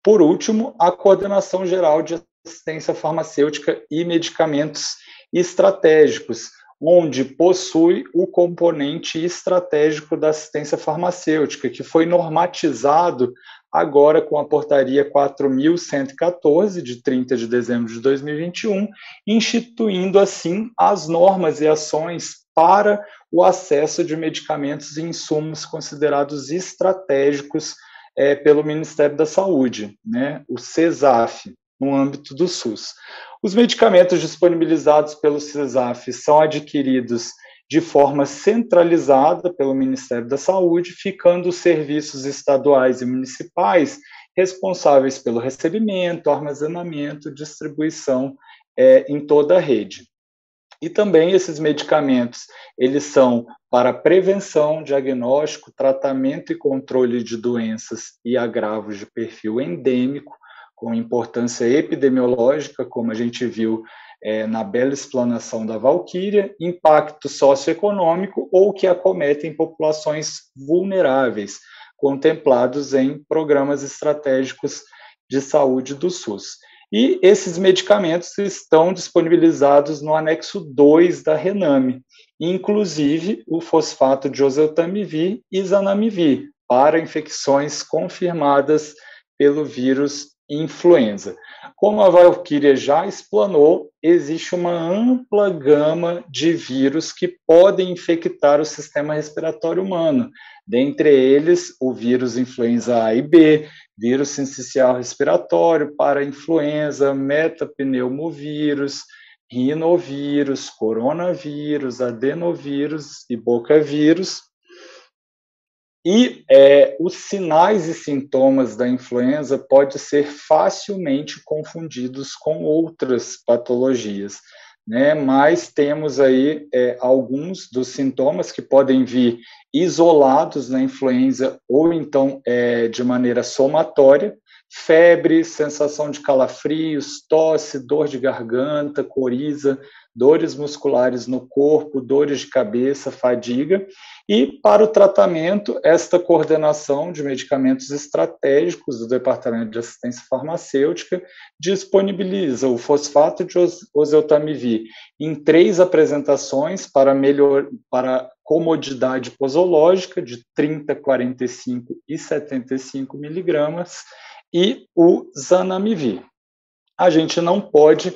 por último, a coordenação geral de assistência farmacêutica e medicamentos estratégicos, onde possui o componente estratégico da assistência farmacêutica, que foi normatizado agora com a portaria 4.114, de 30 de dezembro de 2021, instituindo, assim, as normas e ações para o acesso de medicamentos e insumos considerados estratégicos pelo Ministério da Saúde, né, o CESAF, no âmbito do SUS. Os medicamentos disponibilizados pelo CESAF são adquiridos de forma centralizada pelo Ministério da Saúde, ficando os serviços estaduais e municipais responsáveis pelo recebimento, armazenamento, distribuição em toda a rede. E também esses medicamentos, eles são para prevenção, diagnóstico, tratamento e controle de doenças e agravos de perfil endêmico, com importância epidemiológica, como a gente viu na bela explanação da Valquíria, impacto socioeconômico ou que acometem populações vulneráveis, contemplados em programas estratégicos de saúde do SUS. E esses medicamentos estão disponibilizados no anexo 2 da RENAME, inclusive o fosfato de oseltamivir e zanamivir, para infecções confirmadas pelo vírus influenza. Como a Valquíria já explanou, existe uma ampla gama de vírus que podem infectar o sistema respiratório humano, dentre eles o vírus influenza A e B, vírus sincicial respiratório, parainfluenza, metapneumovírus, rinovírus, coronavírus, adenovírus e bocavírus. E os sinais e sintomas da influenza podem ser facilmente confundidos com outras patologias, né? Mas temos aí alguns dos sintomas que podem vir isolados na influenza ou então de maneira somatória: febre, sensação de calafrios, tosse, dor de garganta, coriza, dores musculares no corpo, dores de cabeça, fadiga. E, para o tratamento, esta coordenação de medicamentos estratégicos do Departamento de Assistência Farmacêutica disponibiliza o fosfato de oseltamivir em 3 apresentações para comodidade posológica de 30, 45 e 75 miligramas e o zanamivir. A gente não pode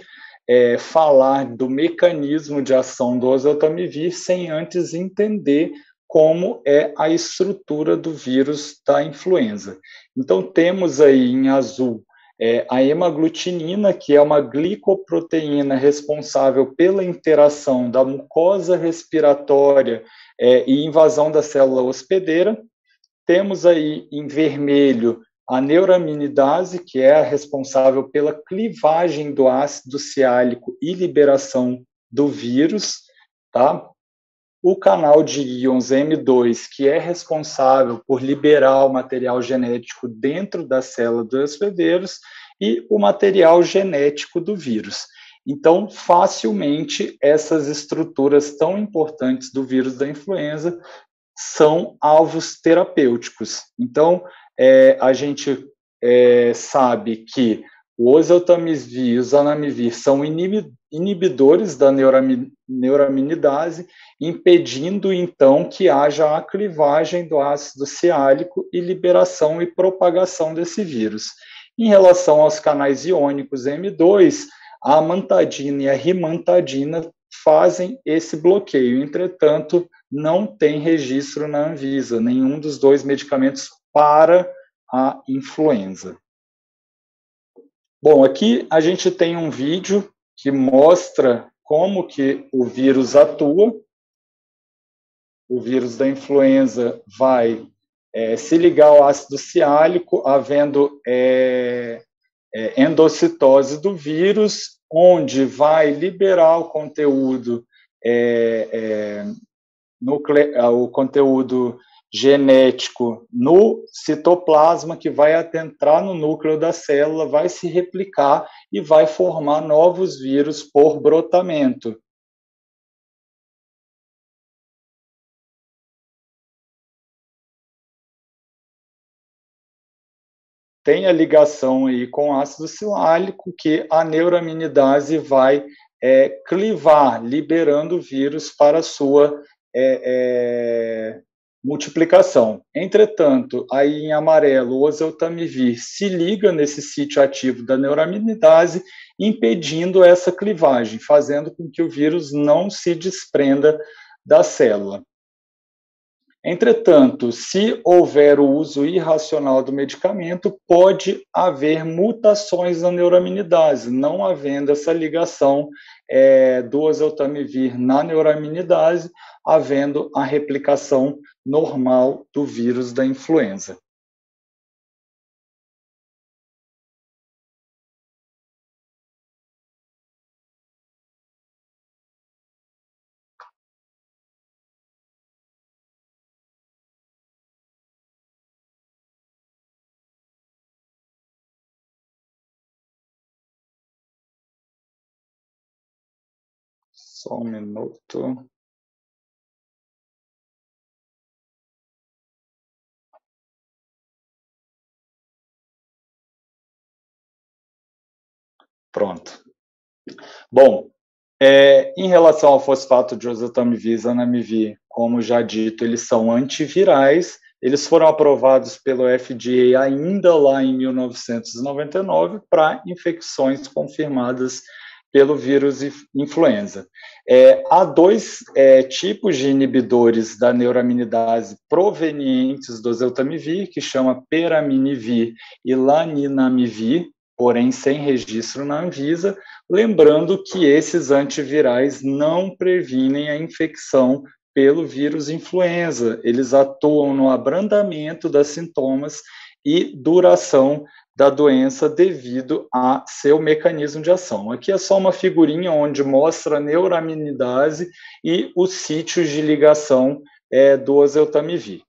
falar do mecanismo de ação do oseltamivir sem antes entender como é a estrutura do vírus da influenza. Então, temos aí em azul a hemaglutinina, que é uma glicoproteína responsável pela interação da mucosa respiratória e invasão da célula hospedeira. Temos aí em vermelho a neuraminidase, que é a responsável pela clivagem do ácido siálico e liberação do vírus, tá? O canal de íons M2, que é responsável por liberar o material genético dentro da célula dos hospedeiros, e o material genético do vírus. Então, facilmente, essas estruturas tão importantes do vírus da influenza são alvos terapêuticos. Então, a gente sabe que o oseltamivir e o zanamivir são inibidores da neuraminidase, impedindo, então, que haja a clivagem do ácido siálico e liberação e propagação desse vírus. Em relação aos canais iônicos M2, a amantadina e a rimantadina fazem esse bloqueio. Entretanto, não tem registro na Anvisa, nenhum dos 2 medicamentos para a influenza. Bom, aqui a gente tem um vídeo que mostra como que o vírus atua. O vírus da influenza vai se ligar ao ácido siálico, havendo endocitose do vírus, onde vai liberar o conteúdo o conteúdo genético no citoplasma, que vai adentrar no núcleo da célula, vai se replicar e vai formar novos vírus por brotamento. tem a ligação aí com ácido silálico, que a neuraminidase vai clivar, liberando o vírus para a sua multiplicação. Entretanto, aí em amarelo, o oseltamivir se liga nesse sítio ativo da neuraminidase, impedindo essa clivagem, fazendo com que o vírus não se desprenda da célula. Entretanto, se houver o uso irracional do medicamento, pode haver mutações na neuraminidase, não havendo essa ligação do oseltamivir na neuraminidase, havendo a replicação normal do vírus da influenza. Só um minuto. Pronto. Bom, em relação ao fosfato de oseltamivir e zanamivir, como já dito, eles são antivirais, eles foram aprovados pelo FDA ainda lá em 1999 para infecções confirmadas pelo vírus influenza. Há dois tipos de inibidores da neuraminidase provenientes do oseltamivir, que chama peraminivir e laninamivir, porém sem registro na Anvisa, lembrando que esses antivirais não previnem a infecção pelo vírus influenza, eles atuam no abrandamento dos sintomas e duração da doença devido a seu mecanismo de ação. Aqui é só uma figurinha onde mostra a neuraminidase e os sítios de ligação do oseltamivir.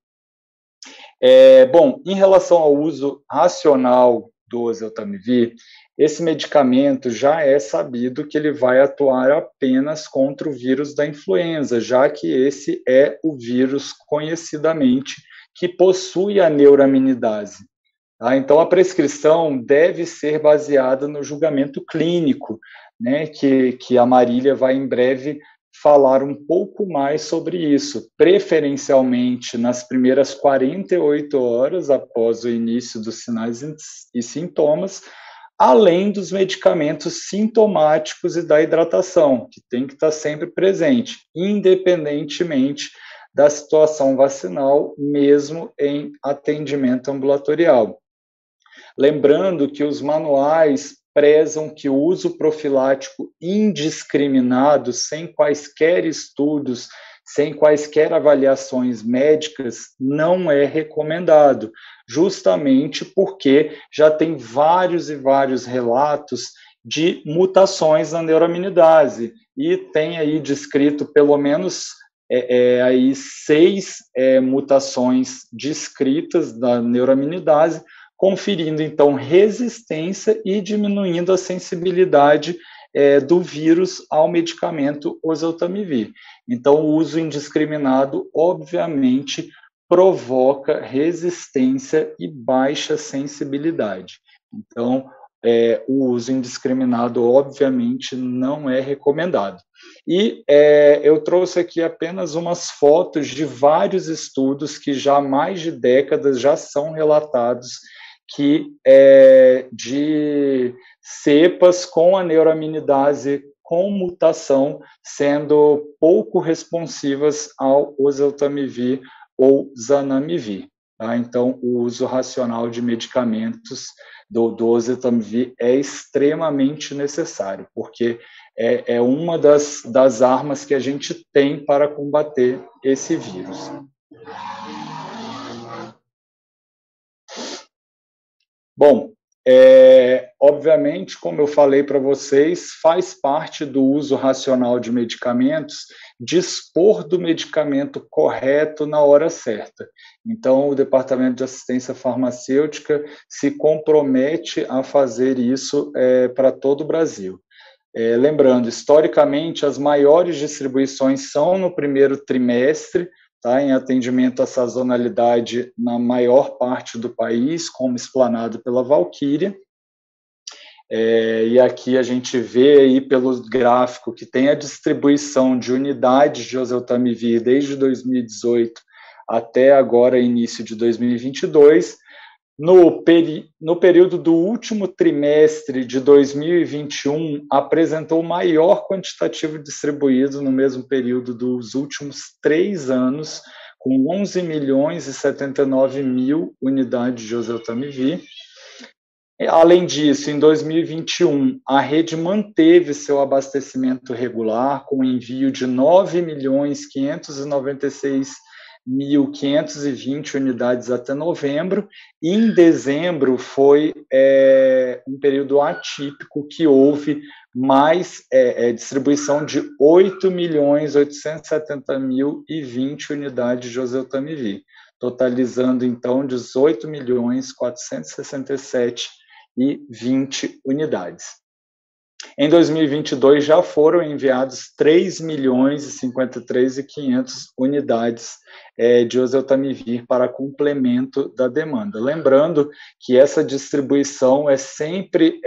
Bom, em relação ao uso racional do oseltamivir, esse medicamento já é sabido que ele vai atuar apenas contra o vírus da influenza, já que esse é o vírus conhecidamente que possui a neuraminidase. Tá? Então, a prescrição deve ser baseada no julgamento clínico, né, que a Marília vai em breve falar um pouco mais sobre isso, preferencialmente nas primeiras 48 horas após o início dos sinais e sintomas, além dos medicamentos sintomáticos e da hidratação, que tem que estar sempre presente, independentemente da situação vacinal, mesmo em atendimento ambulatorial. Lembrando que os manuais prezam que o uso profilático indiscriminado, sem quaisquer estudos, sem quaisquer avaliações médicas, não é recomendado, justamente porque já tem vários e vários relatos de mutações na neuraminidase, e tem aí descrito pelo menos aí 6 mutações descritas da neuraminidase, conferindo, então, resistência e diminuindo a sensibilidade do vírus ao medicamento oseltamivir. Então, o uso indiscriminado, obviamente, provoca resistência e baixa sensibilidade. Então, o uso indiscriminado, obviamente, não é recomendado. E eu trouxe aqui apenas umas fotos de vários estudos que já há mais de décadas já são relatados que de cepas com a neuraminidase com mutação sendo pouco responsivas ao oseltamivir ou zanamivir. Tá? Então, o uso racional de medicamentos do oseltamivir é extremamente necessário, porque é uma das armas que a gente tem para combater esse vírus. Bom, obviamente, como eu falei para vocês, faz parte do uso racional de medicamentos dispor do medicamento correto na hora certa. Então, o Departamento de Assistência Farmacêutica se compromete a fazer isso para todo o Brasil. Lembrando, historicamente, as maiores distribuições são no primeiro trimestre tá, em atendimento à sazonalidade na maior parte do país, como explanado pela Valquíria. E aqui a gente vê aí pelo gráfico que tem a distribuição de unidades de oseltamivir desde 2018 até agora, início de 2022. No período do último trimestre de 2021, apresentou o maior quantitativo distribuído no mesmo período dos últimos 3 anos, com 11.079.000 unidades de oseltamivir. Além disso, em 2021, a rede manteve seu abastecimento regular, com envio de 9.596.520 unidades até novembro, e em dezembro foi um período atípico que houve mais distribuição de 8.870.020 unidades de oseltamivir, totalizando então 18.467.020 unidades. Em 2022 já foram enviados 3.053.500 unidades de oseltamivir para complemento da demanda. Lembrando que essa distribuição é sempre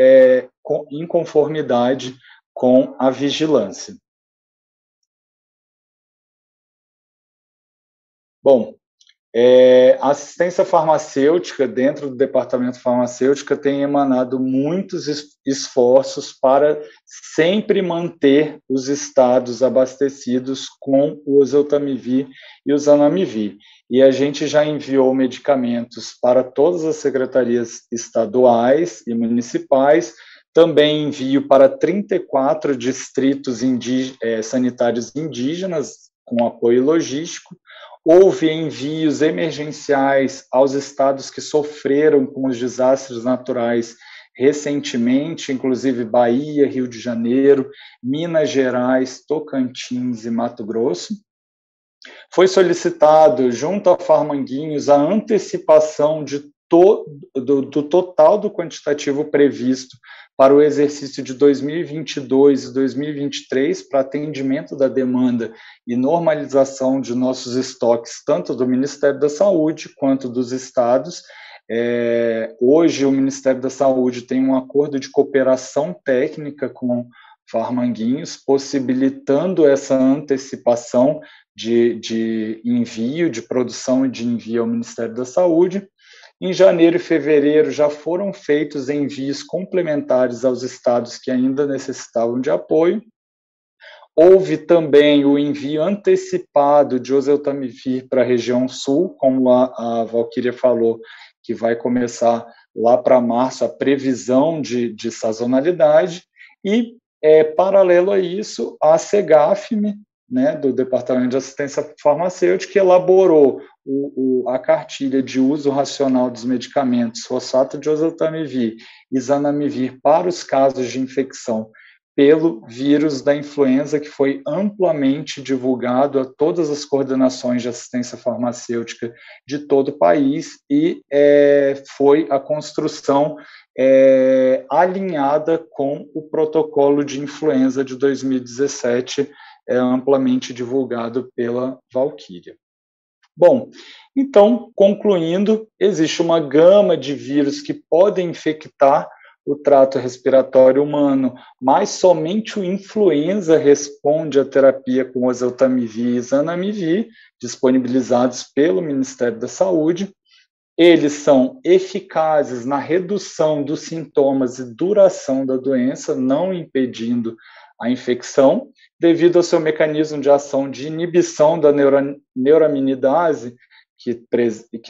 em conformidade com a vigilância. Bom, a assistência farmacêutica dentro do departamento farmacêutico tem emanado muitos esforços para sempre manter os estados abastecidos com o oseltamivir e o zanamivir. E a gente já enviou medicamentos para todas as secretarias estaduais e municipais, também envio para 34 distritos sanitários indígenas com apoio logístico. Houve envios emergenciais aos estados que sofreram com os desastres naturais recentemente, inclusive Bahia, Rio de Janeiro, Minas Gerais, Tocantins e Mato Grosso. Foi solicitado, junto a Farmanguinhos, a antecipação do total do quantitativo previsto para o exercício de 2022 e 2023 para atendimento da demanda e normalização de nossos estoques, tanto do Ministério da Saúde quanto dos estados. Hoje, o Ministério da Saúde tem um acordo de cooperação técnica com Farmanguinhos, possibilitando essa antecipação de envio, de produção e de envio ao Ministério da Saúde. Em janeiro e fevereiro já foram feitos envios complementares aos estados que ainda necessitavam de apoio. Houve também o envio antecipado de oseltamivir para a região sul, como a Valquíria falou, que vai começar lá para março a previsão de sazonalidade. E, paralelo a isso, a Segafme, né, do Departamento de Assistência Farmacêutica, que elaborou a cartilha de uso racional dos medicamentos fosfato de oseltamivir e zanamivir para os casos de infecção pelo vírus da influenza, que foi amplamente divulgado a todas as coordenações de assistência farmacêutica de todo o país, e foi a construção alinhada com o protocolo de influenza de 2017, amplamente divulgado pela Valquíria. Bom, então, concluindo, existe uma gama de vírus que podem infectar o trato respiratório humano, mas somente o influenza responde à terapia com oseltamivir e zanamivir, disponibilizados pelo Ministério da Saúde. Eles são eficazes na redução dos sintomas e duração da doença, não impedindo a infecção, devido ao seu mecanismo de ação de inibição da neuraminidase, que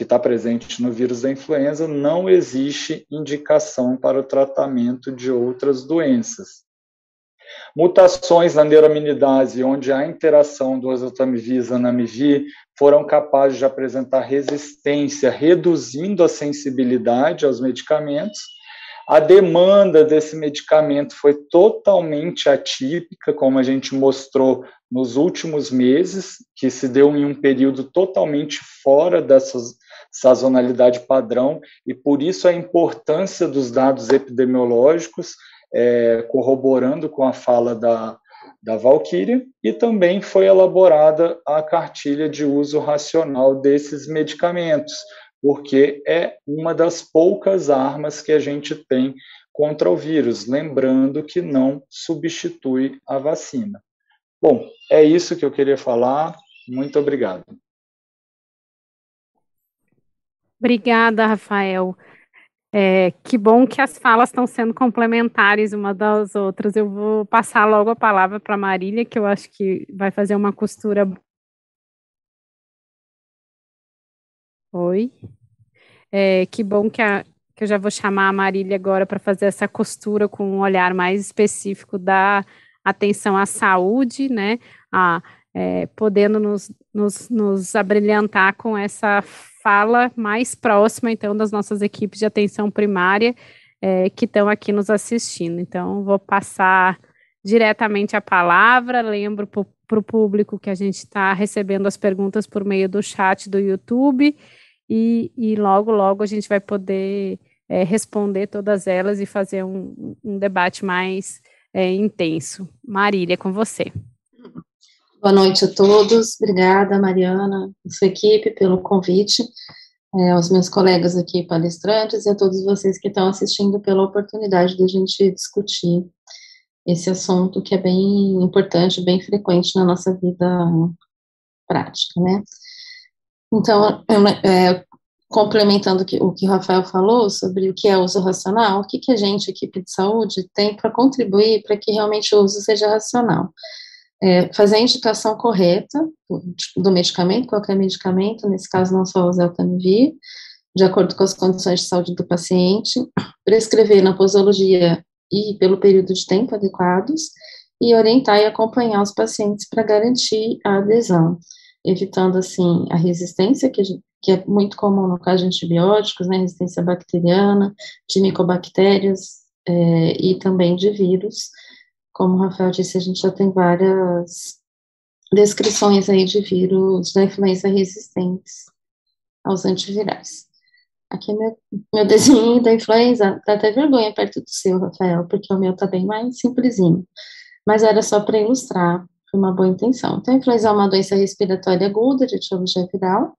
está presente no vírus da influenza. Não existe indicação para o tratamento de outras doenças. Mutações na neuraminidase, onde há interação do oseltamivir e zanamivir, foram capazes de apresentar resistência, reduzindo a sensibilidade aos medicamentos. A demanda desse medicamento foi totalmente atípica, como a gente mostrou nos últimos meses, que se deu em um período totalmente fora dessa sazonalidade padrão, e por isso a importância dos dados epidemiológicos, corroborando com a fala da Valkyria, e também foi elaborada a cartilha de uso racional desses medicamentos, porque é uma das poucas armas que a gente tem contra o vírus, lembrando que não substitui a vacina. Bom, é isso que eu queria falar. Muito obrigado. Obrigada, Rafael. Que bom que as falas estão sendo complementares uma das outras. Eu vou passar logo a palavra para a Marília, que eu acho que vai fazer uma costura. Oi. Que bom que eu já vou chamar a Marília agora para fazer essa costura com um olhar mais específico da atenção à saúde, né? Podendo nos abrilhantar com essa fala mais próxima, então, das nossas equipes de atenção primária que estão aqui nos assistindo. Então, vou passar diretamente a palavra, lembro para o público que a gente está recebendo as perguntas por meio do chat do YouTube, e logo a gente vai poder responder todas elas e fazer um debate mais intenso. Marília, com você. Boa noite a todos, obrigada Mariana e sua equipe pelo convite, aos meus colegas aqui palestrantes e a todos vocês que estão assistindo pela oportunidade de a gente discutir esse assunto que é bem importante, bem frequente na nossa vida prática, né? Então, complementando o que o Rafael falou sobre o que é uso racional, o que a gente, equipe de saúde, tem para contribuir para que realmente o uso seja racional. Fazer a indicação correta do medicamento, qualquer medicamento, nesse caso não só o Zeltamivir, de acordo com as condições de saúde do paciente, prescrever na posologia e pelo período de tempo adequados, e orientar e acompanhar os pacientes para garantir a adesão, evitando, assim, a resistência, que é muito comum no caso de antibióticos, né, resistência bacteriana, de micobactérias e também de vírus. Como o Rafael disse, a gente já tem várias descrições aí de vírus da influenza resistentes aos antivirais. Aqui é meu desenho da influenza, dá até vergonha perto do seu, Rafael, porque o meu tá bem mais simplesinho. Mas era só para ilustrar, foi uma boa intenção. Então, a influenza é uma doença respiratória aguda de etiologia viral,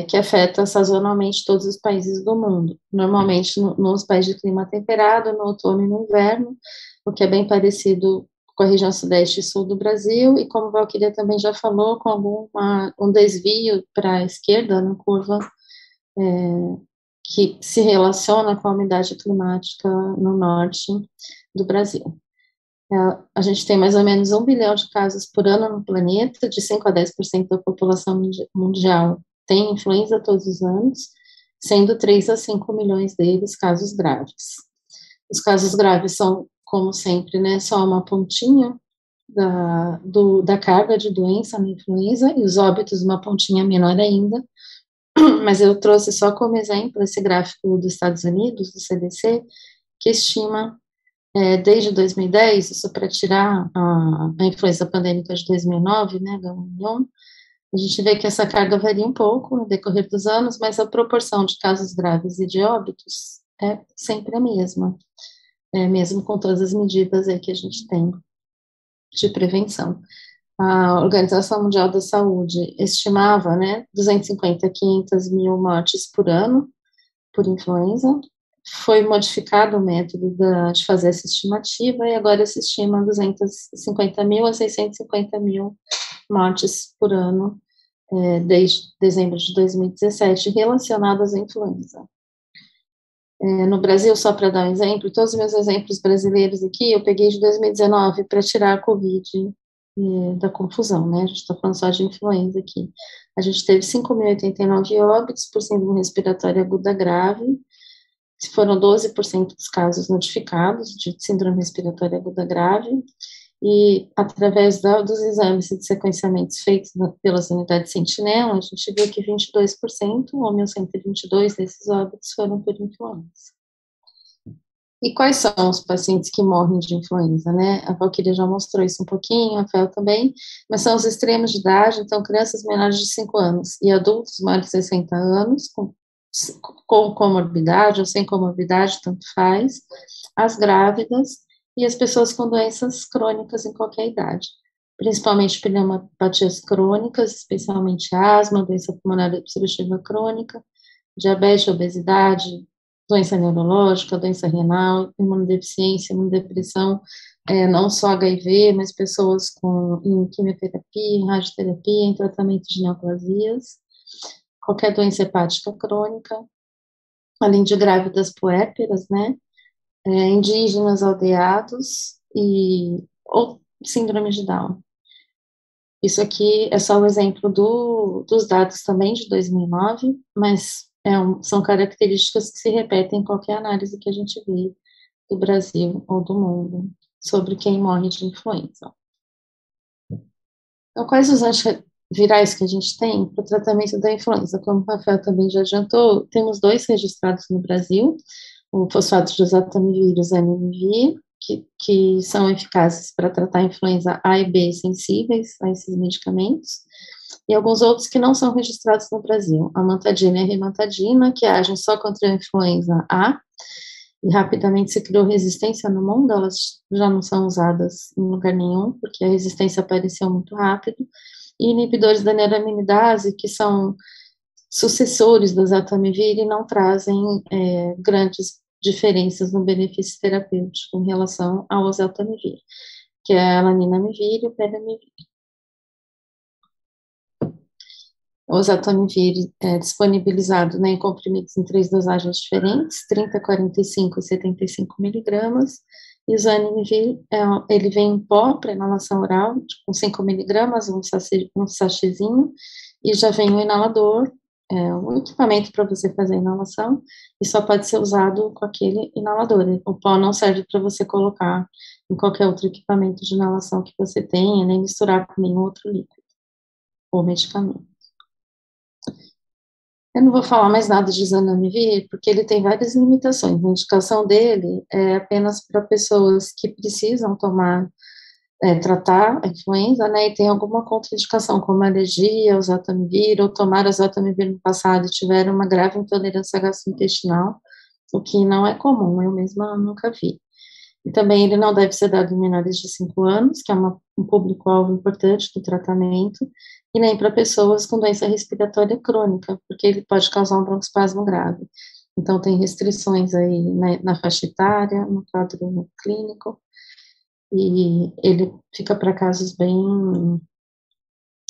que afeta sazonalmente todos os países do mundo. Normalmente nos países de clima temperado, no outono e no inverno, o que é bem parecido com a região sudeste e sul do Brasil, e como a Valquíria também já falou, com um desvio para a esquerda na curva, que se relaciona com a umidade climática no norte do Brasil. A gente tem mais ou menos 1 bilhão de casos por ano no planeta, de 5 a 10% da população mundial tem influenza todos os anos, sendo 3 a 5 milhões deles casos graves. Os casos graves são, como sempre, né, só uma pontinha da carga de doença na influenza, e os óbitos uma pontinha menor ainda, mas eu trouxe só como exemplo esse gráfico dos Estados Unidos, do CDC, que estima, desde 2010, isso para tirar a influenza pandêmica de 2009, né, da União, a gente vê que essa carga varia um pouco no decorrer dos anos, mas a proporção de casos graves e de óbitos é sempre a mesma, mesmo com todas as medidas aí que a gente tem de prevenção. A Organização Mundial da Saúde estimava, né, 250 a 500 mil mortes por ano por influenza. Foi modificado o método de fazer essa estimativa, e agora se estima 250 mil a 650 mil mortes por ano, desde dezembro de 2017, relacionadas à influenza. No Brasil, só para dar um exemplo, todos os meus exemplos brasileiros aqui, eu peguei de 2019 para tirar a Covid da confusão, né, a gente está falando só de influenza aqui. A gente teve 5.089 óbitos por síndrome respiratória aguda grave, foram 12% dos casos notificados de síndrome respiratória aguda grave, e através dos exames de sequenciamentos feitos pelas unidades Sentinela, a gente viu que 22%, ou 1.122 desses óbitos foram por influenza. E quais são os pacientes que morrem de influenza, né? A Valquíria já mostrou isso um pouquinho, a Rafael também, mas são os extremos de idade, então crianças menores de 5 anos e adultos maiores de 60 anos, com comorbidade ou sem comorbidade, tanto faz, as grávidas e as pessoas com doenças crônicas em qualquer idade, principalmente pneumopatias crônicas, especialmente asma, doença pulmonar obstrutiva crônica, diabetes, obesidade, doença neurológica, doença renal, imunodeficiência, imunodepressão, não só HIV, mas pessoas em quimioterapia, em radioterapia, em tratamento de neoplasias, qualquer doença hepática crônica, além de grávidas puérperas, né, indígenas, aldeados ou síndrome de Down. Isso aqui é só um exemplo dos dados também de 2009, mas são características que se repetem em qualquer análise que a gente vê do Brasil ou do mundo sobre quem morre de influenza. Então, quais os antivirais que a gente tem para o tratamento da influenza? Como o Rafael também já adiantou, temos 2 registrados no Brasil, o fosfato de oseltamivir e o zanamivir, que são eficazes para tratar a influenza A e B sensíveis a esses medicamentos, e alguns outros que não são registrados no Brasil, a amantadina e a rimantadina, que agem só contra a influenza A, e rapidamente se criou resistência no mundo, elas já não são usadas em lugar nenhum, porque a resistência apareceu muito rápido, e inibidores da neuraminidase, que são sucessores do oseltamivir e não trazem grandes diferenças no benefício terapêutico em relação ao oseltamivir, que é a laninamivir e o peramivir. O oseltamivir é disponibilizado, né, em comprimidos em 3 dosagens diferentes, 30, 45 e 75 miligramas, e o zanamivir, ele vem em pó para inalação oral, com 5 miligramas, um sachêzinho, e já vem o inalador, um equipamento para você fazer a inalação, e só pode ser usado com aquele inalador. O pó não serve para você colocar em qualquer outro equipamento de inalação que você tenha, nem misturar com nenhum outro líquido ou medicamento. Eu não vou falar mais nada de zanamivir, porque ele tem várias limitações. A indicação dele é apenas para pessoas que precisam tratar a influenza, né, e tem alguma contraindicação, como alergia ao oseltamivir, ou tomar oseltamivir no passado e tiveram uma grave intolerância gastrointestinal, o que não é comum, eu mesma nunca vi. E também ele não deve ser dado em menores de 5 anos, que é um público-alvo importante do tratamento, e nem para pessoas com doença respiratória crônica, porque ele pode causar um broncoespasmo grave. Então, tem restrições aí na faixa etária, no quadro clínico, e ele fica para casos bem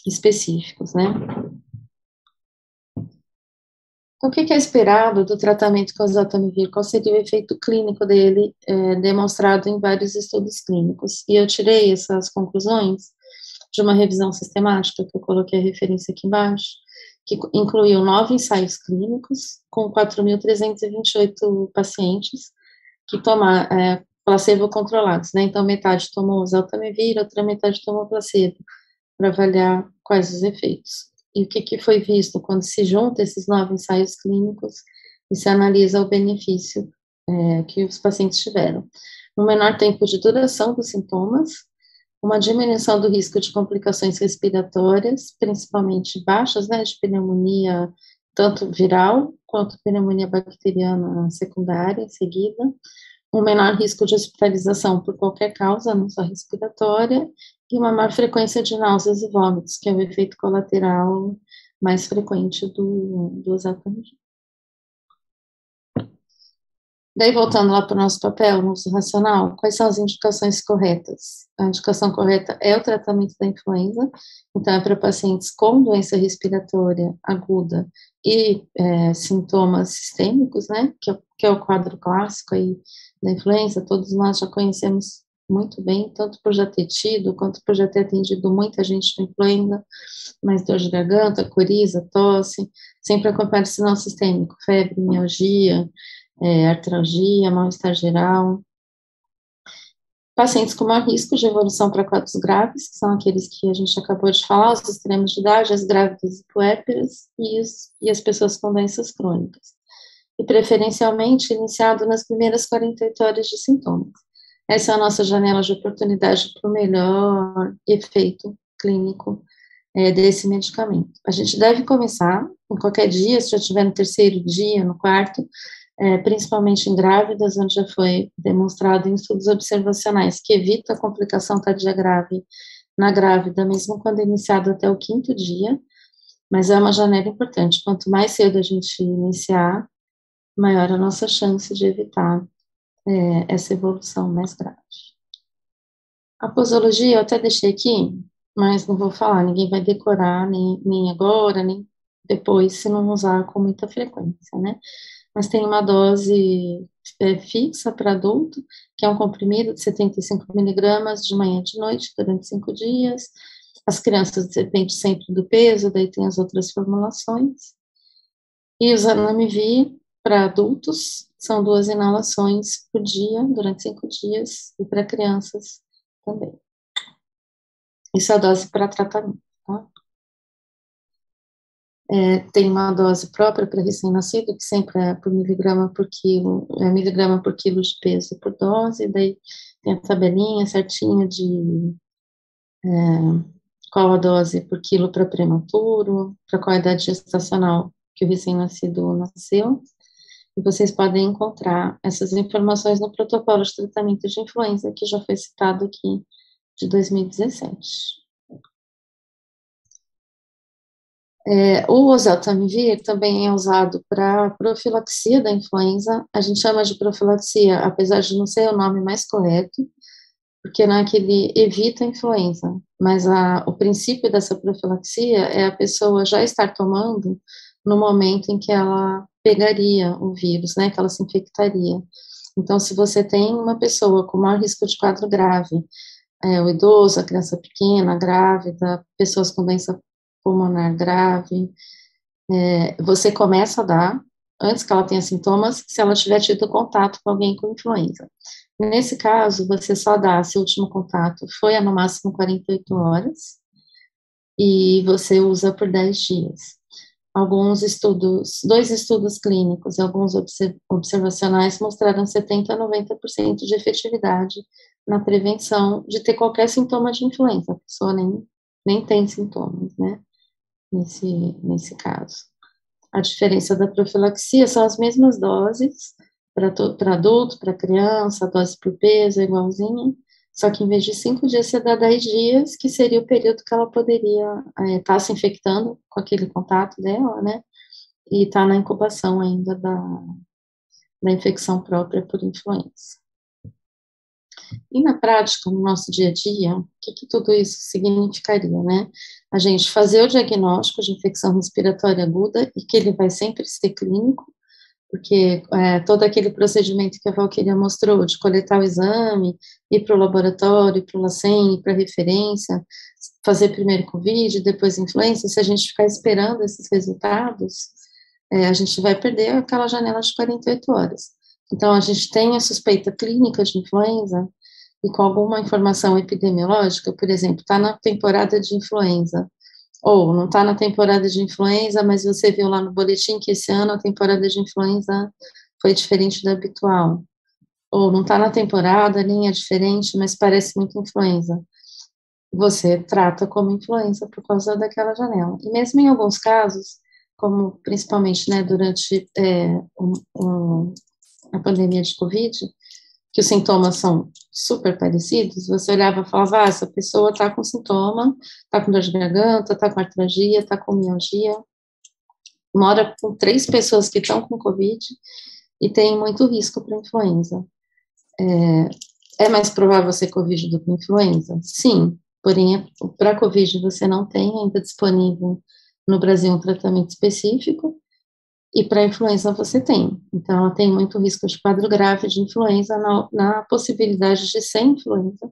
específicos, né? Então, o que é esperado do tratamento com oseltamivir? Qual seria o efeito clínico dele, demonstrado em vários estudos clínicos? E eu tirei essas conclusões de uma revisão sistemática, que eu coloquei a referência aqui embaixo, que incluiu 9 ensaios clínicos, com 4.328 pacientes, que tomaram placebo controlados, né? Então, metade tomou oseltamivir, outra metade tomou placebo, para avaliar quais os efeitos. E o que foi visto quando se junta esses 9 ensaios clínicos e se analisa o benefício que os pacientes tiveram. Um menor tempo de duração dos sintomas, uma diminuição do risco de complicações respiratórias, principalmente baixas, né, de pneumonia, tanto viral quanto pneumonia bacteriana secundária em seguida, um menor risco de hospitalização por qualquer causa, não só respiratória, e uma maior frequência de náuseas e vômitos, que é o efeito colateral mais frequente do oseltamivir. Daí, voltando lá para o nosso papel, no uso racional, quais são as indicações corretas? A indicação correta é o tratamento da influenza, então é para pacientes com doença respiratória aguda e sintomas sistêmicos, né, que é o quadro clássico aí da influenza, todos nós já conhecemos muito bem, tanto por já ter tido, quanto por já ter atendido muita gente com influenza, mais dor de garganta, coriza, tosse, sempre acompanhado de sinal sistêmico, febre, mialgia, artralgia, mal-estar geral. Pacientes com maior risco de evolução para quadros graves, que são aqueles que a gente acabou de falar, os extremos de idade, as grávidas e puérperas, e as pessoas com doenças crônicas. E preferencialmente iniciado nas primeiras 48 horas de sintomas. Essa é a nossa janela de oportunidade para o melhor efeito clínico desse medicamento. A gente deve começar, em qualquer dia, se já estiver no 3º dia, no 4º, principalmente em grávidas, onde já foi demonstrado em estudos observacionais que evita a complicação tardia grave na grávida, mesmo quando iniciado até o 5º dia, mas é uma janela importante. Quanto mais cedo a gente iniciar, maior a nossa chance de evitar essa evolução mais grave. A posologia eu até deixei aqui, mas não vou falar, ninguém vai decorar, nem agora, nem depois, se não usar com muita frequência, né? Mas tem uma dose fixa para adulto, que é um comprimido de 75 miligramas de manhã e de noite, durante 5 dias. As crianças depende sempre do peso, daí tem as outras formulações. E o Zanamivir, para adultos, são 2 inalações por dia, durante 5 dias, e para crianças também. Isso é a dose para tratamento, tá? Tem uma dose própria para recém-nascido, que sempre é por miligrama por quilo, miligrama por quilo de peso por dose, daí tem a tabelinha certinha de qual a dose por quilo para prematuro, para qual a idade gestacional que o recém-nascido nasceu, e vocês podem encontrar essas informações no protocolo de tratamento de influenza, que já foi citado aqui, de 2017. O oseltamivir também é usado para profilaxia da influenza. A gente chama de profilaxia, apesar de não ser o nome mais correto, porque não é que ele evita a influenza, mas o princípio dessa profilaxia é a pessoa já estar tomando no momento em que ela pegaria o vírus, né, que ela se infectaria. Então, se você tem uma pessoa com maior risco de quadro grave, o idoso, a criança pequena, a grávida, pessoas com doença pulmonar grave, você começa a dar, antes que ela tenha sintomas, se ela tiver tido contato com alguém com influenza. Nesse caso, você só dá se o último contato foi há no máximo 48 horas, e você usa por 10 dias. Alguns estudos, 2 estudos clínicos e alguns observacionais mostraram 70% a 90% de efetividade na prevenção de ter qualquer sintoma de influenza. A pessoa nem tem sintomas, né, nesse caso. A diferença da profilaxia são as mesmas doses para adulto, para criança, a dose por peso é igualzinha, só que em vez de 5 dias, você dá 10 dias, que seria o período que ela poderia estar se infectando com aquele contato dela, né, e estar na incubação ainda da infecção própria por influenza. E na prática, no nosso dia a dia, o que tudo isso significaria, né? A gente fazer o diagnóstico de infecção respiratória aguda, e que ele vai sempre ser clínico, porque todo aquele procedimento que a Valquíria mostrou, de coletar o exame, ir para o laboratório, ir para o LACEN, ir para a referência, fazer primeiro Covid, depois influenza, se a gente ficar esperando esses resultados, a gente vai perder aquela janela de 48 horas. Então, a gente tem a suspeita clínica de influenza, e com alguma informação epidemiológica, por exemplo, está na temporada de influenza, ou não está na temporada de influenza, mas você viu lá no boletim que esse ano a temporada de influenza foi diferente da habitual, ou não está na temporada, a linha é diferente, mas parece muito influenza. Você trata como influenza por causa daquela janela. E mesmo em alguns casos, como principalmente, né, durante a pandemia de Covid, que os sintomas são super parecidos, você olhava e falava, essa pessoa está com sintoma, está com dor de garganta, está com artralgia, está com mialgia, mora com 3 pessoas que estão com Covid e tem muito risco para influenza. É mais provável ser Covid do que influenza? Sim, porém, para Covid você não tem ainda disponível no Brasil um tratamento específico, e para influenza você tem. Então, ela tem muito risco de quadro grave de influenza, na possibilidade de ser influenza,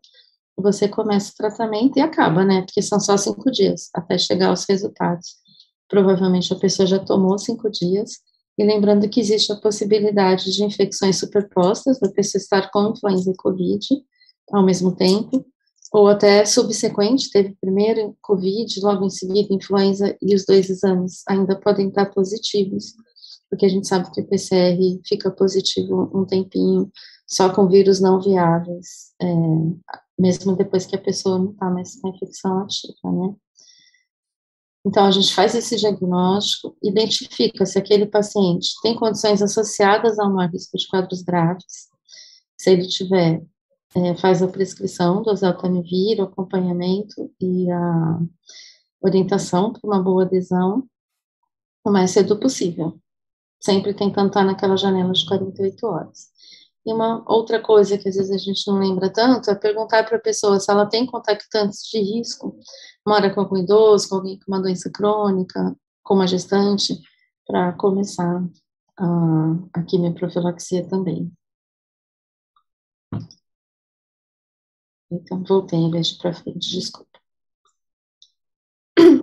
você começa o tratamento e acaba, né, porque são só 5 dias até chegar aos resultados. Provavelmente a pessoa já tomou 5 dias, e lembrando que existe a possibilidade de infecções superpostas, da pessoa estar com influenza e Covid ao mesmo tempo, ou até subsequente, teve primeiro Covid, logo em seguida influenza, e os 2 exames ainda podem estar positivos, porque a gente sabe que o PCR fica positivo um tempinho, só com vírus não viáveis, mesmo depois que a pessoa não está mais com a infecção ativa, né? Então, a gente faz esse diagnóstico, identifica se aquele paciente tem condições associadas a um maior risco de quadros graves. Se ele tiver, faz a prescrição do oseltamivir, o acompanhamento e a orientação para uma boa adesão o mais cedo possível, sempre tentando estar naquela janela de 48 horas. E uma outra coisa que às vezes a gente não lembra tanto é perguntar para a pessoa se ela tem contactantes de risco, mora com algum idoso, com alguém com uma doença crônica, com uma gestante, para começar a quimioprofilaxia também. Então, voltei em vez de para frente, desculpa.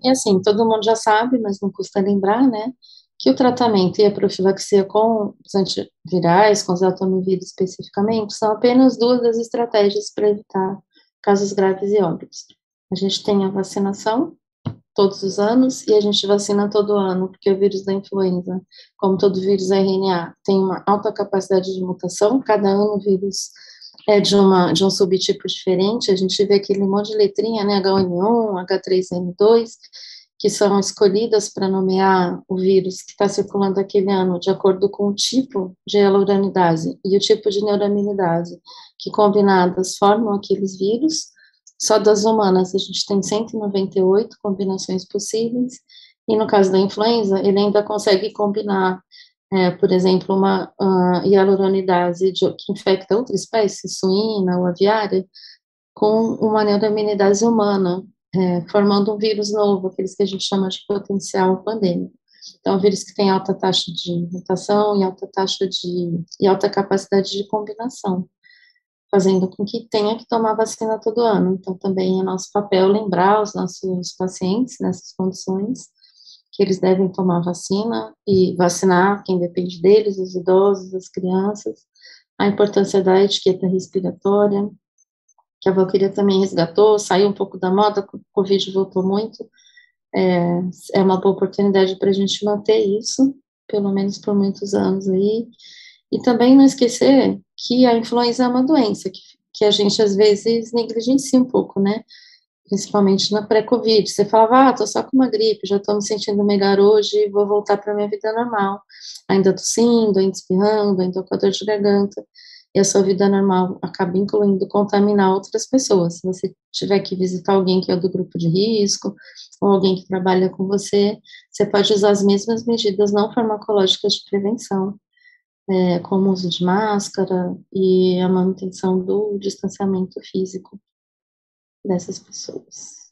E assim, todo mundo já sabe, mas não custa lembrar, né, que o tratamento e a profilaxia com os antivirais, com os oseltamivir especificamente, são apenas duas das estratégias para evitar casos graves e óbitos. A gente tem a vacinação todos os anos e a gente vacina todo ano, porque o vírus da influenza, como todo vírus RNA, tem uma alta capacidade de mutação, cada ano o vírus é de um subtipo diferente, a gente vê aquele monte de letrinha, né, H1N1, H3N2, que são escolhidas para nomear o vírus que está circulando aquele ano, de acordo com o tipo de hialuronidase e o tipo de neuraminidase, que combinadas formam aqueles vírus. Só das humanas a gente tem 198 combinações possíveis, e no caso da influenza, ele ainda consegue combinar, por exemplo, uma hialuronidase que infecta outra espécie, suína ou aviária, com uma neuraminidase humana, formando um vírus novo, aqueles que a gente chama de potencial pandêmico. Então, um vírus que tem alta taxa de mutação e alta capacidade de combinação, fazendo com que tenha que tomar vacina todo ano. Então, também é nosso papel lembrar os nossos pacientes nessas condições que eles devem tomar vacina e vacinar quem depende deles, os idosos, as crianças, a importância da etiqueta respiratória, que a Valquíria também resgatou, saiu um pouco da moda, o Covid voltou muito, é uma boa oportunidade para a gente manter isso, pelo menos por muitos anos aí, e também não esquecer que a influenza é uma doença, que a gente às vezes negligencia um pouco, né, principalmente na pré-Covid, você falava, tô só com uma gripe, já tô me sentindo melhor hoje, vou voltar para minha vida normal, ainda tossindo, ainda espirrando, ainda com a dor de garganta, e a sua vida normal acaba incluindo contaminar outras pessoas. Se você tiver que visitar alguém que é do grupo de risco, ou alguém que trabalha com você, você pode usar as mesmas medidas não farmacológicas de prevenção, como o uso de máscara e a manutenção do distanciamento físico dessas pessoas.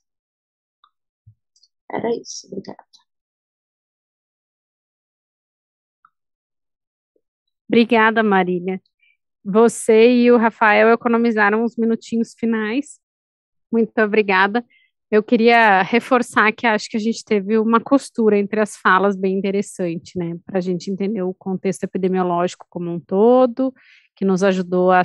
Era isso, obrigada. Obrigada, Marília. Você e o Rafael economizaram uns minutinhos finais. Muito obrigada. Eu queria reforçar que acho que a gente teve uma costura entre as falas bem interessante, né? Para a gente entender o contexto epidemiológico como um todo, que nos ajudou a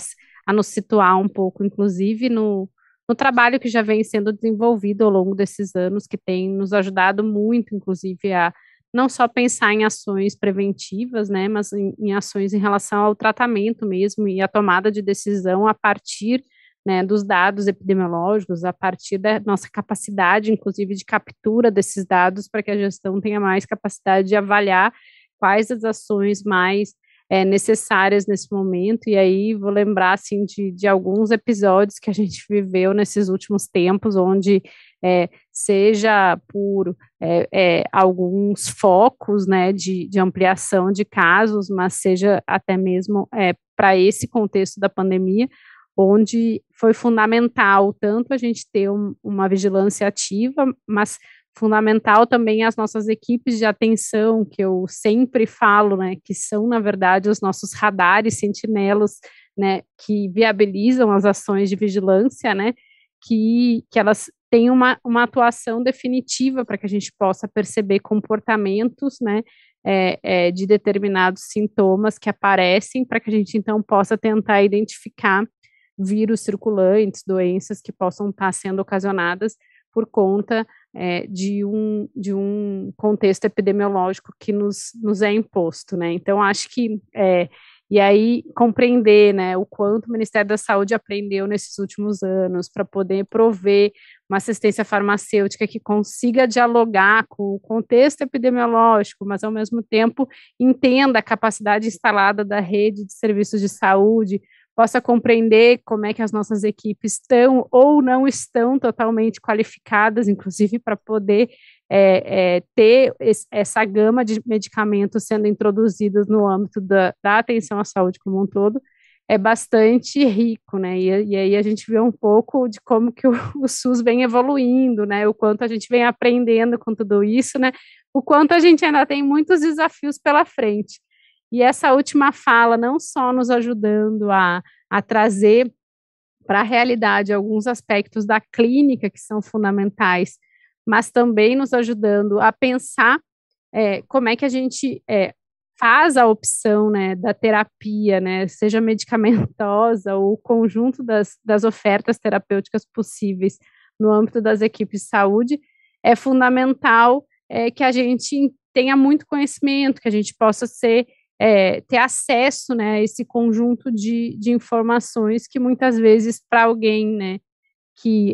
nos situar um pouco, inclusive, no trabalho que já vem sendo desenvolvido ao longo desses anos, que tem nos ajudado muito, inclusive, a não só pensar em ações preventivas, né, mas em ações em relação ao tratamento mesmo e a tomada de decisão a partir, né, dos dados epidemiológicos, a partir da nossa capacidade, inclusive, de captura desses dados, para que a gestão tenha mais capacidade de avaliar quais as ações mais necessárias nesse momento. E aí vou lembrar, assim, de alguns episódios que a gente viveu nesses últimos tempos, onde seja por alguns focos, né, de ampliação de casos, mas seja até mesmo para esse contexto da pandemia, onde foi fundamental tanto a gente ter uma vigilância ativa, mas fundamental também as nossas equipes de atenção, que eu sempre falo, né, que são, na verdade, os nossos radares sentinelos, né, que viabilizam as ações de vigilância, né, que elas têm uma atuação definitiva para que a gente possa perceber comportamentos, né, de determinados sintomas que aparecem, para que a gente, então, possa tentar identificar vírus circulantes, doenças que possam estar sendo ocasionadas por conta de um contexto epidemiológico que nos é imposto, né? Então, acho que e aí compreender, né, o quanto o Ministério da Saúde aprendeu nesses últimos anos para poder prover uma assistência farmacêutica que consiga dialogar com o contexto epidemiológico, mas ao mesmo tempo entenda a capacidade instalada da rede de serviços de saúde, possa compreender como é que as nossas equipes estão ou não estão totalmente qualificadas, inclusive para poder ter essa gama de medicamentos sendo introduzidos no âmbito da atenção à saúde como um todo, é bastante rico, né, e aí a gente vê um pouco de como que o SUS vem evoluindo, né, o quanto a gente vem aprendendo com tudo isso, né, o quanto a gente ainda tem muitos desafios pela frente. E essa última fala, não só nos ajudando a trazer para a realidade alguns aspectos da clínica que são fundamentais, mas também nos ajudando a pensar como é que a gente faz a opção, né, da terapia, né, seja medicamentosa ou o conjunto das ofertas terapêuticas possíveis no âmbito das equipes de saúde, é fundamental que a gente tenha muito conhecimento, que a gente possa ter acesso, né, a esse conjunto de informações que muitas vezes para alguém, né,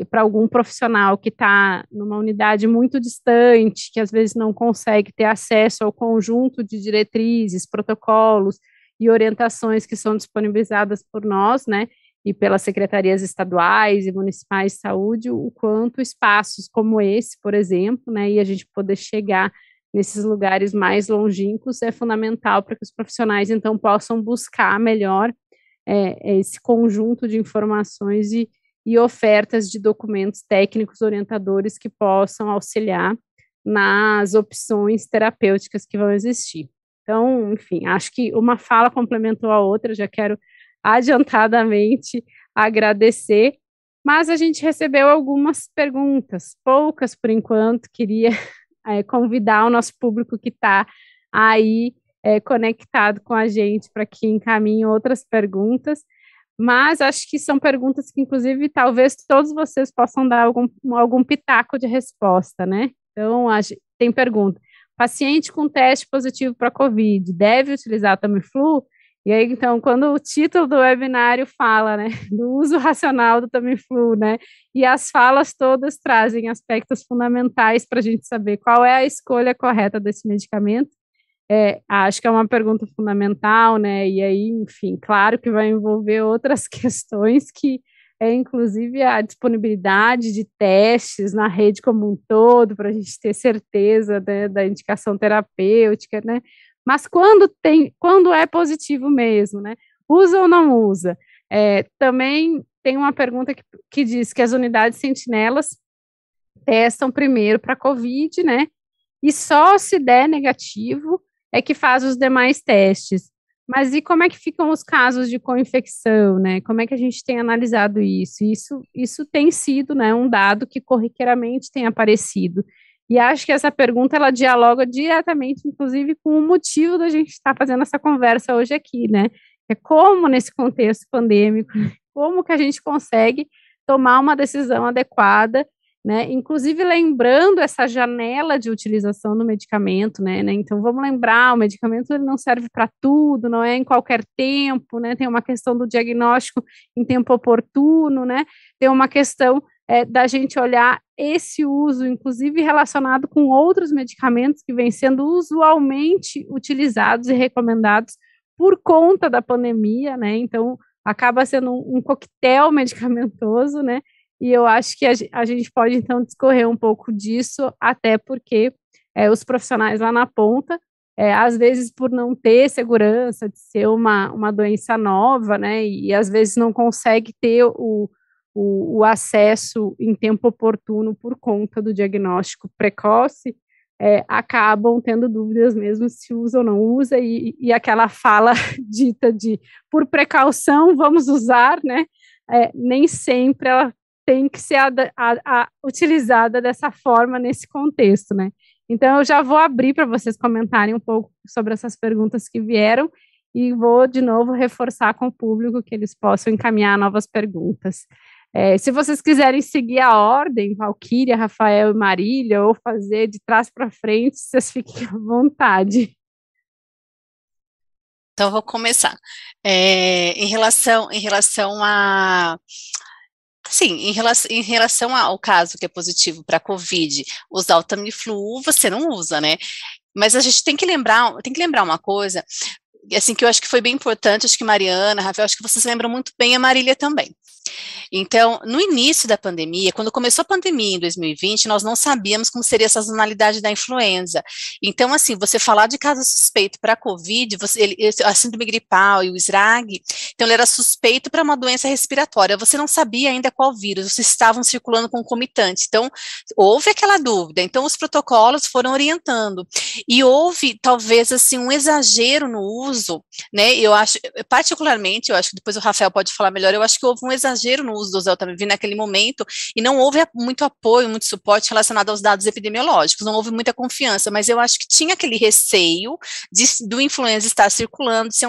para algum profissional que está numa unidade muito distante, que às vezes não consegue ter acesso ao conjunto de diretrizes, protocolos e orientações que são disponibilizadas por nós, né, e pelas secretarias estaduais e municipais de saúde, o quanto espaços como esse, por exemplo, né, e a gente poder chegar nesses lugares mais longínquos é fundamental para que os profissionais, então, possam buscar melhor esse conjunto de informações e ofertas de documentos técnicos orientadores que possam auxiliar nas opções terapêuticas que vão existir. Então, enfim, acho que uma fala complementou a outra, já quero adiantadamente agradecer, mas a gente recebeu algumas perguntas, poucas por enquanto, queria convidar o nosso público que está aí conectado com a gente para que encaminhe outras perguntas, mas acho que são perguntas que, inclusive, talvez todos vocês possam dar algum pitaco de resposta, né? Então, tem pergunta: paciente com teste positivo para COVID deve utilizar Tamiflu? E aí, então, quando o título do webinário fala, né, do uso racional do Tamiflu, né, e as falas todas trazem aspectos fundamentais para a gente saber qual é a escolha correta desse medicamento, acho que é uma pergunta fundamental, né, e aí, enfim, claro que vai envolver outras questões que inclusive a disponibilidade de testes na rede como um todo, para a gente ter certeza, né, da indicação terapêutica, né, mas quando é positivo mesmo, né, usa ou não usa? Também tem uma pergunta que diz que as unidades sentinelas testam primeiro para COVID, né, e só se der negativo é que faz os demais testes. Mas e como é que ficam os casos de co-infecção, né? Como é que a gente tem analisado isso? Isso tem sido, né, um dado que corriqueiramente tem aparecido. E acho que essa pergunta, ela dialoga diretamente, inclusive, com o motivo da gente estar fazendo essa conversa hoje aqui, né? É como, nesse contexto pandêmico, como que a gente consegue tomar uma decisão adequada, né, inclusive lembrando essa janela de utilização do medicamento, né, então vamos lembrar, o medicamento ele não serve para tudo, não é em qualquer tempo, né, tem uma questão do diagnóstico em tempo oportuno, né, tem uma questão da gente olhar esse uso, inclusive relacionado com outros medicamentos que vêm sendo usualmente utilizados e recomendados por conta da pandemia, né, então acaba sendo um coquetel medicamentoso, né, e eu acho que a gente pode, então, discorrer um pouco disso, até porque os profissionais lá na ponta, às vezes por não ter segurança de ser uma doença nova, né, e às vezes não consegue ter o acesso em tempo oportuno por conta do diagnóstico precoce, acabam tendo dúvidas mesmo se usa ou não usa, e aquela fala dita de, por precaução, vamos usar, né, nem sempre ela tem que ser utilizada dessa forma nesse contexto, né? Então, eu já vou abrir para vocês comentarem um pouco sobre essas perguntas que vieram e vou, de novo, reforçar com o público que eles possam encaminhar novas perguntas. Se vocês quiserem seguir a ordem, Valquíria, Rafael e Marília, ou fazer de trás para frente, vocês fiquem à vontade. Então, eu vou começar. Em relação a, assim, em relação ao caso que é positivo para a COVID, usar o Tamiflu, você não usa, né? Mas a gente tem que lembrar uma coisa, assim, que eu acho que foi bem importante, acho que Mariana, Rafael, acho que vocês lembram muito bem, a Marília também. Então, no início da pandemia, quando começou a pandemia em 2020, nós não sabíamos como seria a sazonalidade da influenza. Então, assim, você falar de caso suspeito para a COVID, a síndrome gripal e o SRAG, então ele era suspeito para uma doença respiratória. Você não sabia ainda qual vírus, vocês estavam circulando concomitante. Então, houve aquela dúvida. Então, os protocolos foram orientando. E houve, talvez, assim, um exagero no uso, né? Eu acho, particularmente, eu acho que depois o Rafael pode falar melhor, eu acho que houve um exagero no uso do oseltamivir naquele momento, e não houve muito apoio, muito suporte relacionado aos dados epidemiológicos, não houve muita confiança, mas eu acho que tinha aquele receio do influenza estar circulando, de ser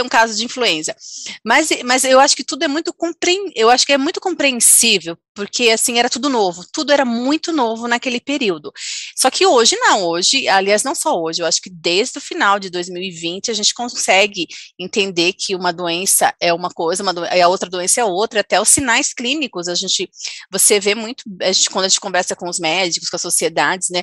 um caso de influenza. Mas eu acho que tudo é eu acho que é muito compreensível, porque assim era tudo novo, tudo era muito novo naquele período. Só que hoje não, aliás, não só hoje, eu acho que desde o final de 2020 a gente consegue entender que uma doença é uma coisa, a outra doença é outra, até os sinais clínicos, você vê muito, quando a gente conversa com os médicos, com as sociedades, né,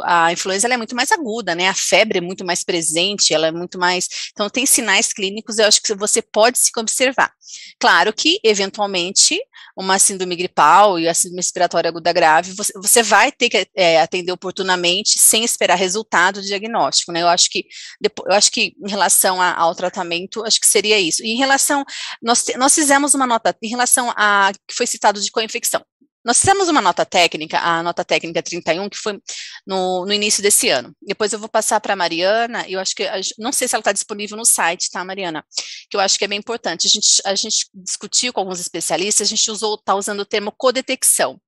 a influenza ela é muito mais aguda, né, a febre é muito mais presente, ela é muito mais, então tem sinais clínicos, eu acho que você pode se observar. Claro que, eventualmente, uma síndrome gripal e a síndrome respiratória aguda grave, você vai ter que atender oportunamente, sem esperar resultado do diagnóstico, né, eu acho que em relação ao tratamento, acho que seria isso. E em relação, nós fizemos uma nota, em relação a, que foi citado de co-infecção, nós fizemos uma nota técnica, a nota técnica 31, que foi no início desse ano. Depois eu vou passar para a Mariana, eu acho que, não sei se ela está disponível no site, tá, Mariana? Que eu acho que é bem importante. A gente discutiu com alguns especialistas, a gente está usando o termo codetecção,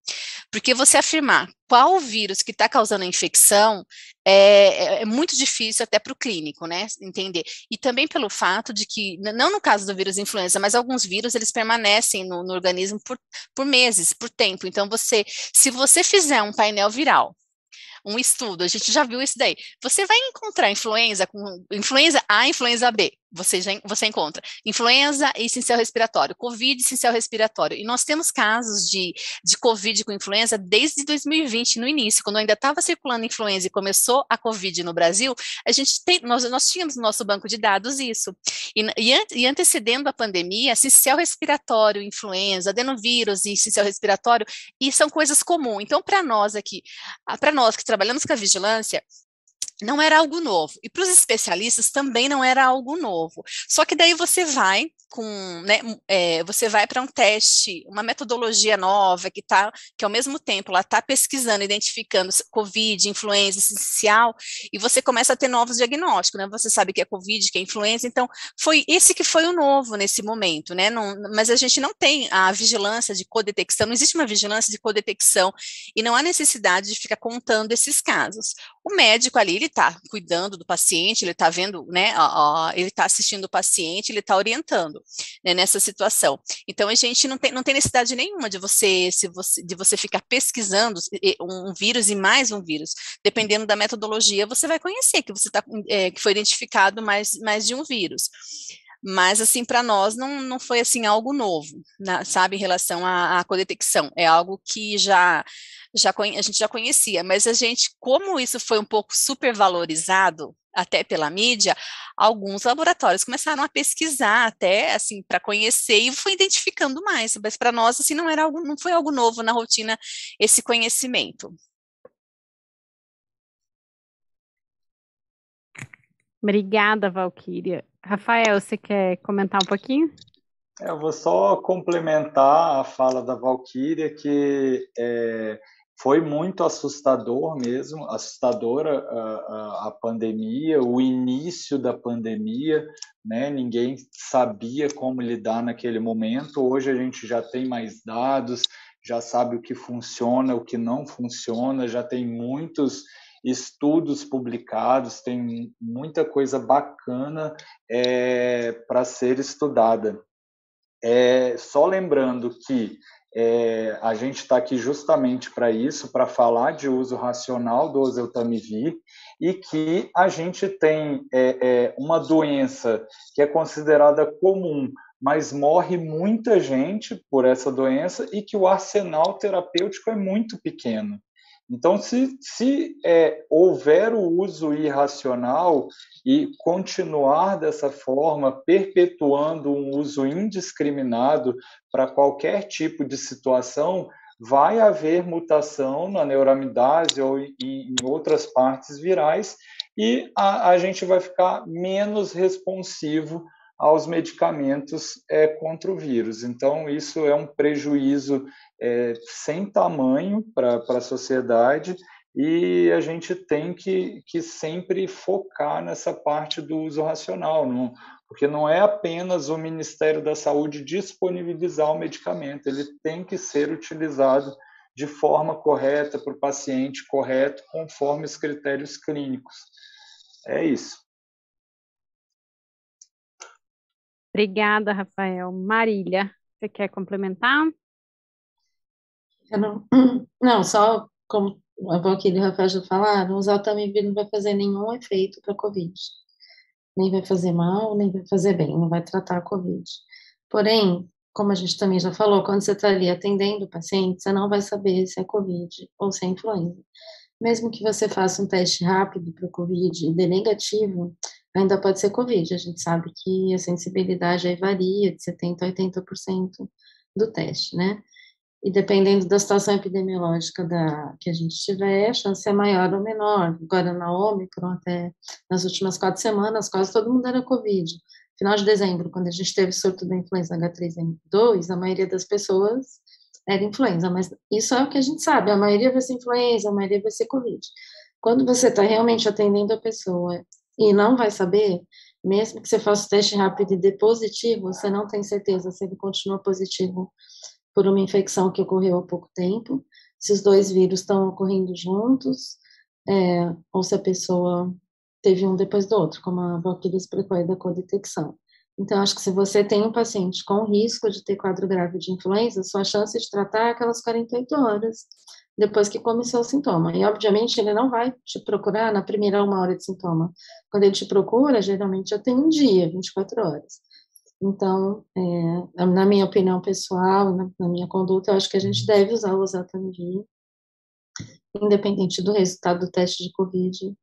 porque você afirmar qual o vírus que está causando a infecção é muito difícil até para o clínico, né, entender. E também pelo fato de que, não no caso do vírus influenza, mas alguns vírus, eles permanecem no organismo por meses, por tempo. Então, se você fizer um painel viral, um estudo, a gente já viu isso daí. Você vai encontrar influenza A, influenza B. Você encontra influenza e sincel respiratório, Covid e sincel respiratório. E nós temos casos de Covid com influenza desde 2020, no início, quando ainda estava circulando influenza e começou a Covid no Brasil, nós tínhamos no nosso banco de dados isso. E antecedendo a pandemia, sincel respiratório, influenza, adenovírus e sincel respiratório, e são coisas comuns. Então, para nós que trabalhamos com a vigilância, não era algo novo. E para os especialistas também não era algo novo. Só que daí você vai você vai para um teste, uma metodologia nova que ao mesmo tempo ela está pesquisando, identificando Covid, influenza, essencial, e você começa a ter novos diagnósticos, né? Você sabe que é Covid, que é influenza, então foi esse que foi o novo nesse momento, né? Mas a gente não tem a vigilância de codetecção, não existe uma vigilância de codetecção, e não há necessidade de ficar contando esses casos. O médico ali, ele está cuidando do paciente, ele está vendo, né, ele está assistindo o paciente, ele está orientando, né, nessa situação. Então, a gente não tem necessidade nenhuma de você ficar pesquisando um vírus e mais um vírus. Dependendo da metodologia, você vai conhecer que que foi identificado mais de um vírus. Mas, assim, para nós não foi, assim, algo novo, sabe, em relação à codetecção. É algo que a gente já conhecia, mas como isso foi um pouco supervalorizado, até pela mídia, alguns laboratórios começaram a pesquisar até, assim, para conhecer e foi identificando mais, mas para nós, assim, não foi algo novo na rotina esse conhecimento. Obrigada, Valquíria. Rafael, você quer comentar um pouquinho? Eu vou só complementar a fala da Valquíria, que foi muito assustador mesmo, assustadora a pandemia, o início da pandemia, né? Ninguém sabia como lidar naquele momento. Hoje a gente já tem mais dados, já sabe o que funciona, o que não funciona, já tem muitos estudos publicados, tem muita coisa bacana para ser estudada. Só lembrando que A gente está aqui justamente para isso, para falar de uso racional do oseltamivir, e que a gente tem uma doença que é considerada comum, mas morre muita gente por essa doença e que o arsenal terapêutico é muito pequeno. Então, se houver o uso irracional e continuar dessa forma, perpetuando um uso indiscriminado para qualquer tipo de situação, vai haver mutação na neuramidase ou em outras partes virais e a gente vai ficar menos responsivo aos medicamentos contra o vírus. Então, isso é um prejuízo sem tamanho para a sociedade e a gente tem que sempre focar nessa parte do uso racional, porque não é apenas o Ministério da Saúde disponibilizar o medicamento, ele tem que ser utilizado de forma correta para o paciente correto, conforme os critérios clínicos. É isso. Obrigada, Rafael. Marília, você quer complementar? Não, só como a Valquíria e o Rafael já falaram, usar o Tamiflu não vai fazer nenhum efeito para a Covid. Nem vai fazer mal, nem vai fazer bem, não vai tratar a Covid. Porém, como a gente também já falou, quando você está ali atendendo o paciente, você não vai saber se é Covid ou se é influenza. Mesmo que você faça um teste rápido para o Covid e dê negativo, ainda pode ser Covid. A gente sabe que a sensibilidade aí varia de 70% a 80% do teste, né? E dependendo da situação epidemiológica que a gente tiver, a chance é maior ou menor. Agora, na Ômicron, até nas últimas 4 semanas, quase todo mundo era Covid. Final de dezembro, quando a gente teve surto da influenza H3N2, a maioria das pessoas era influenza, mas isso é o que a gente sabe, a maioria vai ser influenza, a maioria vai ser Covid. Quando você está realmente atendendo a pessoa e não vai saber, mesmo que você faça o teste rápido e dê positivo, você não tem certeza se ele continua positivo por uma infecção que ocorreu há pouco tempo, se os dois vírus estão ocorrendo juntos, ou se a pessoa teve um depois do outro, como a Valquíria explicou aí da codetecção. Então, acho que se você tem um paciente com risco de ter quadro grave de influenza, sua chance de tratar é aquelas 48 horas depois que começou o sintoma. E, obviamente, ele não vai te procurar na primeira 1 hora de sintoma. Quando ele te procura, geralmente já tem um dia, 24 horas. Então, na minha opinião pessoal, na minha conduta, eu acho que a gente deve usar o oseltamivir, independente do resultado do teste de Covid,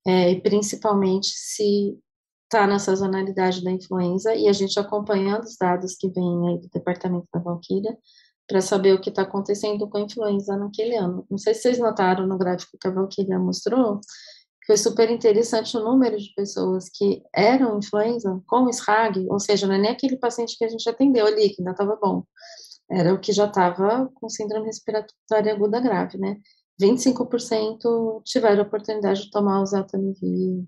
e principalmente se está na sazonalidade da influenza, e a gente acompanhando os dados que vêm aí do departamento da Valquíria, para saber o que está acontecendo com a influenza naquele ano. Não sei se vocês notaram no gráfico que a Valquíria mostrou, foi super interessante o número de pessoas que eram influenza com SRAG, ou seja, não é nem aquele paciente que a gente atendeu ali, que ainda estava bom, era o que já estava com síndrome respiratória aguda grave, né? 25% tiveram a oportunidade de tomar o oseltamivir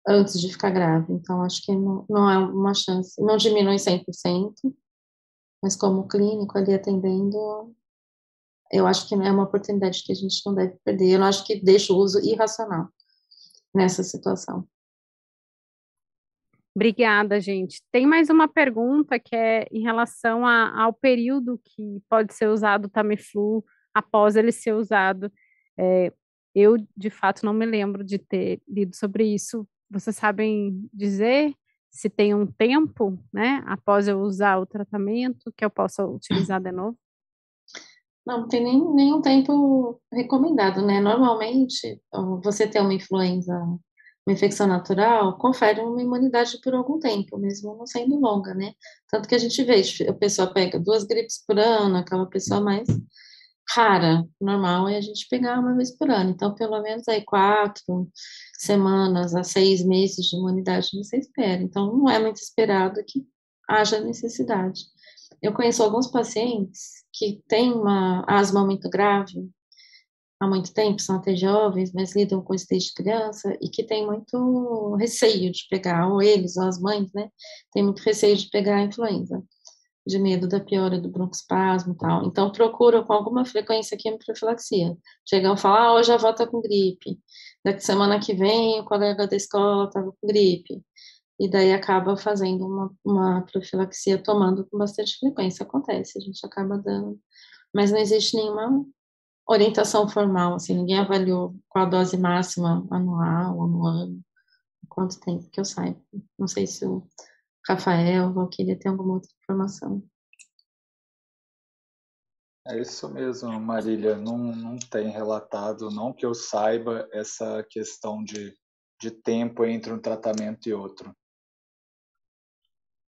antes de ficar grave, então acho que não é uma chance, não diminui 100%, mas como clínico ali atendendo, eu acho que não é uma oportunidade que a gente não deve perder, eu não acho que deixa o uso irracional nessa situação. Obrigada, gente. Tem mais uma pergunta que é em relação ao período que pode ser usado o Tamiflu após ele ser usado. Eu, de fato, não me lembro de ter lido sobre isso. Vocês sabem dizer se tem um tempo, né, após eu usar o tratamento, que eu possa utilizar de novo? Não tem nenhum tempo recomendado, né? Normalmente, você ter uma influenza, uma infecção natural, confere uma imunidade por algum tempo, mesmo não sendo longa, né? Tanto que a gente vê, a pessoa pega 2 gripes por ano, aquela pessoa mais rara, normal é a gente pegar 1 vez por ano. Então, pelo menos aí 4 semanas a 6 meses de imunidade você espera. Então, não é muito esperado que haja necessidade. Eu conheço alguns pacientes que têm uma asma muito grave há muito tempo, são até jovens, mas lidam com isso desde criança e que têm muito receio de pegar, ou eles, ou as mães, né, têm muito receio de pegar a influenza, de medo da piora do broncoespasmo e tal. Então, procuram com alguma frequência quimioprofilaxia. Chegam e falam, hoje a avó está com gripe, daqui semana que vem o colega da escola estava com gripe. e daí acaba fazendo uma profilaxia tomando com bastante frequência. Acontece, a gente acaba dando, mas não existe nenhuma orientação formal, assim, ninguém avaliou qual a dose máxima anual ou no ano, quanto tempo que eu saiba. Não sei se o Rafael, Valquíria tem alguma outra informação. É isso mesmo, Marília. Não tem relatado, não que eu saiba, essa questão de tempo entre um tratamento e outro.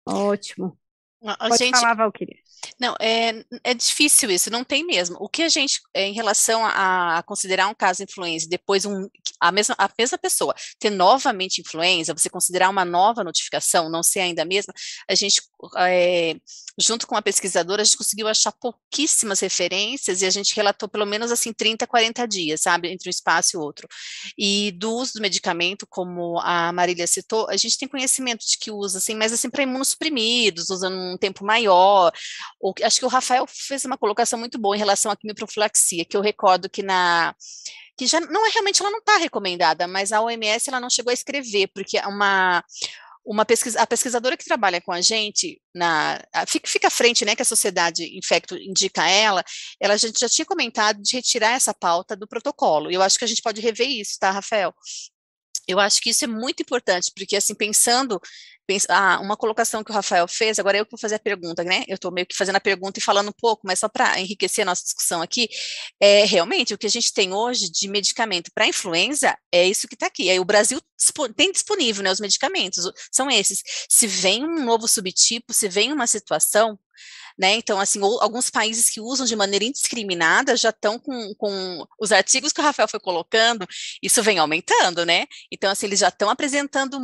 Ótimo. A Pode gente, falar, Valquíria. não, é difícil isso, não tem mesmo. O que a gente, em relação a considerar um caso de influenza, depois a mesma pessoa ter novamente influenza, você considerar uma nova notificação, não ser ainda a mesma, a gente, junto com a pesquisadora, a gente conseguiu achar pouquíssimas referências e a gente relatou pelo menos assim 30, 40 dias, sabe, entre um espaço e outro. E do uso do medicamento, como a Marília citou, a gente tem conhecimento de que usa, assim, mas assim, para imunossuprimidos, usando um tempo maior. Acho que o Rafael fez uma colocação muito boa em relação à quimioprofilaxia, que eu recordo que já não é realmente, ela não está recomendada, mas a OMS ela não chegou a escrever, porque a pesquisadora que trabalha com a gente, fica à frente, né, que a Sociedade Infecto indica ela já tinha comentado de retirar essa pauta do protocolo, e eu acho que a gente pode rever isso, tá, Rafael? Eu acho que isso é muito importante, porque assim, uma colocação que o Rafael fez, agora eu que vou fazer a pergunta, né? Eu estou meio que fazendo a pergunta e falando um pouco, mas só para enriquecer a nossa discussão aqui, realmente o que a gente tem hoje de medicamento para influenza é isso que está aqui. Aí o Brasil tem disponível, né? Os medicamentos são esses. Se vem um novo subtipo, se vem uma situação, né? Então, assim, alguns países que usam de maneira indiscriminada já estão com os artigos que o Rafael foi colocando, isso vem aumentando, né? Então, assim, eles já estão apresentando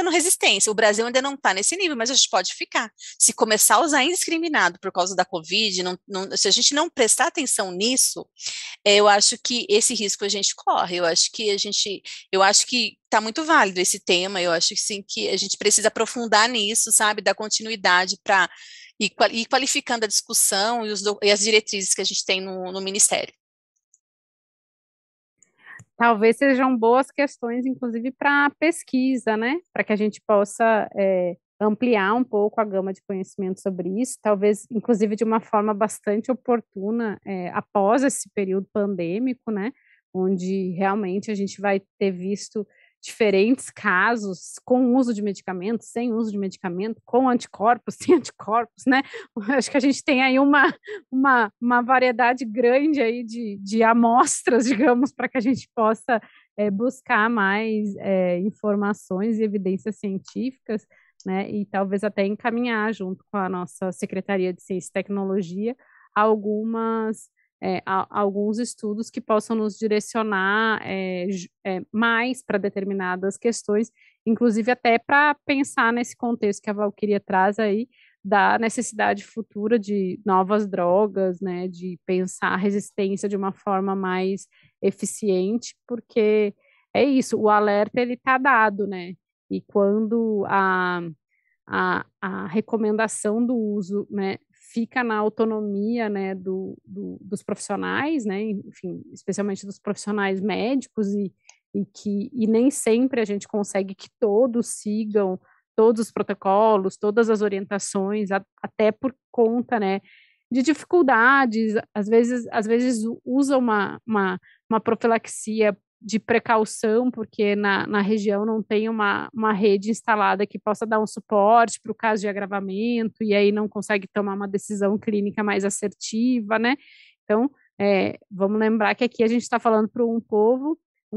resistência. O Brasil ainda não está nesse nível, mas a gente pode ficar. Se começar a usar indiscriminado por causa da Covid, se a gente não prestar atenção nisso, eu acho que esse risco a gente corre. Eu acho que está muito válido esse tema. Eu acho que sim, que a gente precisa aprofundar nisso, sabe, dar continuidade para ir qualificando a discussão e as diretrizes que a gente tem no Ministério. Talvez sejam boas questões, inclusive, para pesquisa, né? Para que a gente possa ampliar um pouco a gama de conhecimento sobre isso, talvez, inclusive, de uma forma bastante oportuna após esse período pandêmico, né? Onde realmente a gente vai ter visto diferentes casos com uso de medicamentos, sem uso de medicamento, com anticorpos, sem anticorpos, né? Acho que a gente tem aí uma variedade grande aí de amostras, digamos, para que a gente possa buscar mais informações e evidências científicas, né? E talvez até encaminhar junto com a nossa Secretaria de Ciência e Tecnologia alguns estudos que possam nos direcionar mais para determinadas questões, inclusive até para pensar nesse contexto que a Valquíria traz aí, da necessidade futura de novas drogas, né, de pensar a resistência de uma forma mais eficiente, porque é isso, o alerta ele está dado, né, e quando a recomendação do uso, né, fica na autonomia, né, dos profissionais, né, enfim, especialmente dos profissionais médicos e nem sempre a gente consegue que todos sigam todos os protocolos, todas as orientações, até por conta, né, de dificuldades, às vezes usa uma profilaxia de precaução, porque na região não tem uma rede instalada que possa dar um suporte para o caso de agravamento, e aí não consegue tomar uma decisão clínica mais assertiva, né? Então, vamos lembrar que aqui a gente está falando para um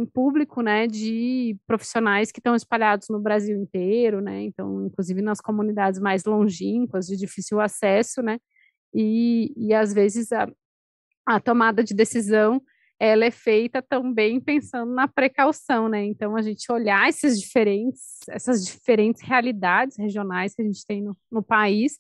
público, né, de profissionais que estão espalhados no Brasil inteiro, né? Então, inclusive nas comunidades mais longínquas, de difícil acesso, né? E às vezes a tomada de decisão ela é feita também pensando na precaução, né? Então, a gente olhar essas diferentes realidades regionais que a gente tem no país,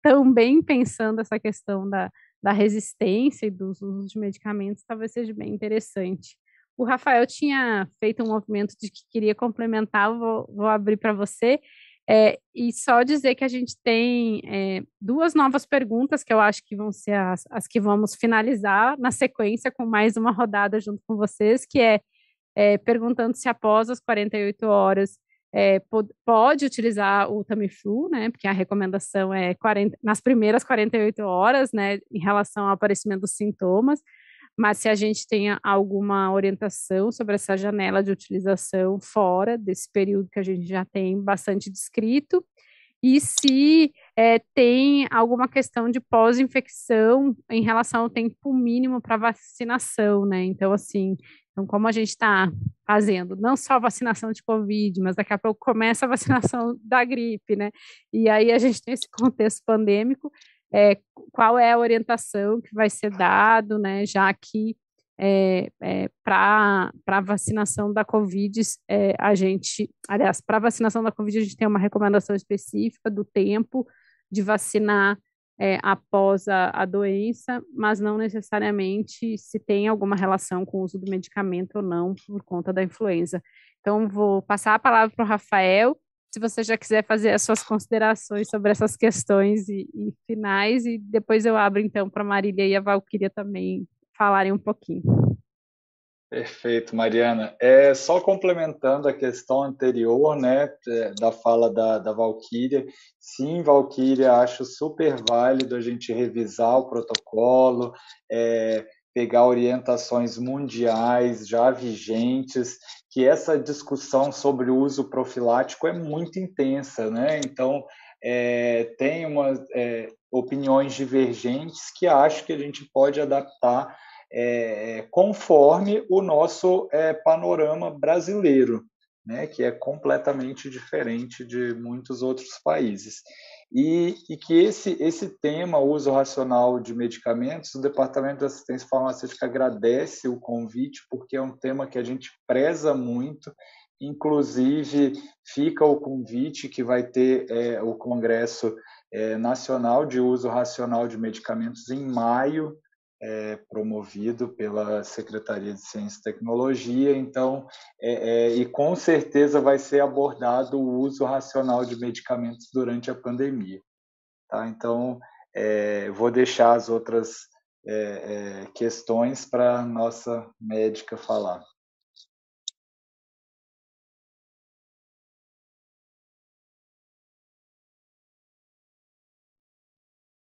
também pensando essa questão da resistência e dos usos de medicamentos, talvez seja bem interessante. O Rafael tinha feito um movimento de que queria complementar, vou abrir para você. E só dizer que a gente tem duas novas perguntas que eu acho que vão ser as que vamos finalizar na sequência com mais uma rodada junto com vocês, que perguntando se após as 48 horas pode utilizar o Tamiflu, né, porque a recomendação é nas primeiras 48 horas, né, em relação ao aparecimento dos sintomas, mas se a gente tem alguma orientação sobre essa janela de utilização fora desse período que a gente já tem bastante descrito, e se tem alguma questão de pós-infecção em relação ao tempo mínimo para vacinação, né? Então, assim, como a gente está fazendo não só vacinação de Covid, mas daqui a pouco começa a vacinação da gripe, né? E aí a gente tem esse contexto pandêmico, qual é a orientação que vai ser dado, né? Já que para a vacinação da Covid, para a vacinação da Covid, a gente tem uma recomendação específica do tempo de vacinar após a doença, mas não necessariamente se tem alguma relação com o uso do medicamento ou não por conta da influenza. Então, vou passar a palavra para o Rafael, se você já quiser fazer as suas considerações sobre essas questões e finais, e depois eu abro então para a Marília e a Valquíria também falarem um pouquinho. Perfeito, Mariana. Só complementando a questão anterior, né, da fala da Valquíria. Sim, Valquíria, acho super válido a gente revisar o protocolo, pegar orientações mundiais já vigentes, que essa discussão sobre o uso profilático é muito intensa, né? Então, tem opiniões divergentes que acho que a gente pode adaptar conforme o nosso panorama brasileiro, né, que é completamente diferente de muitos outros países. E que esse tema, uso racional de medicamentos, o Departamento de Assistência Farmacêutica agradece o convite, porque é um tema que a gente preza muito. Inclusive, fica o convite que vai ter o Congresso Nacional de Uso Racional de Medicamentos em maio, promovido pela Secretaria de Ciência e Tecnologia, então, e com certeza vai ser abordado o uso racional de medicamentos durante a pandemia. Tá? Então, vou deixar as outras questões para a nossa médica falar.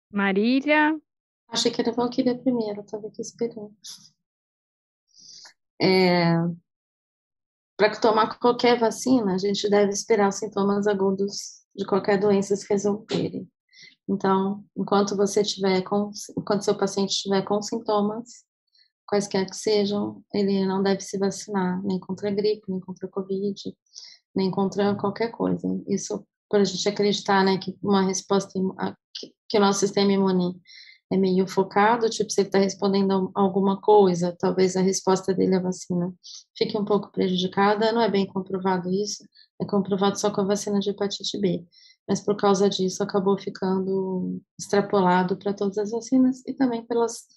Marília? Achei que era a Valquíria primeiro, estava aqui esperando. Para tomar qualquer vacina, a gente deve esperar os sintomas agudos de qualquer doença se resolverem. Então, enquanto seu paciente estiver com sintomas, quaisquer que sejam, ele não deve se vacinar, nem contra a gripe, nem contra a Covid, nem contra qualquer coisa. Isso por a gente acreditar, né, que uma resposta, que o nosso sistema imune é meio focado, tipo, se ele está respondendo a alguma coisa, talvez a resposta dele à vacina fique um pouco prejudicada, não é bem comprovado isso, é comprovado só com a vacina de hepatite B, mas por causa disso acabou ficando extrapolado para todas as vacinas e também pelas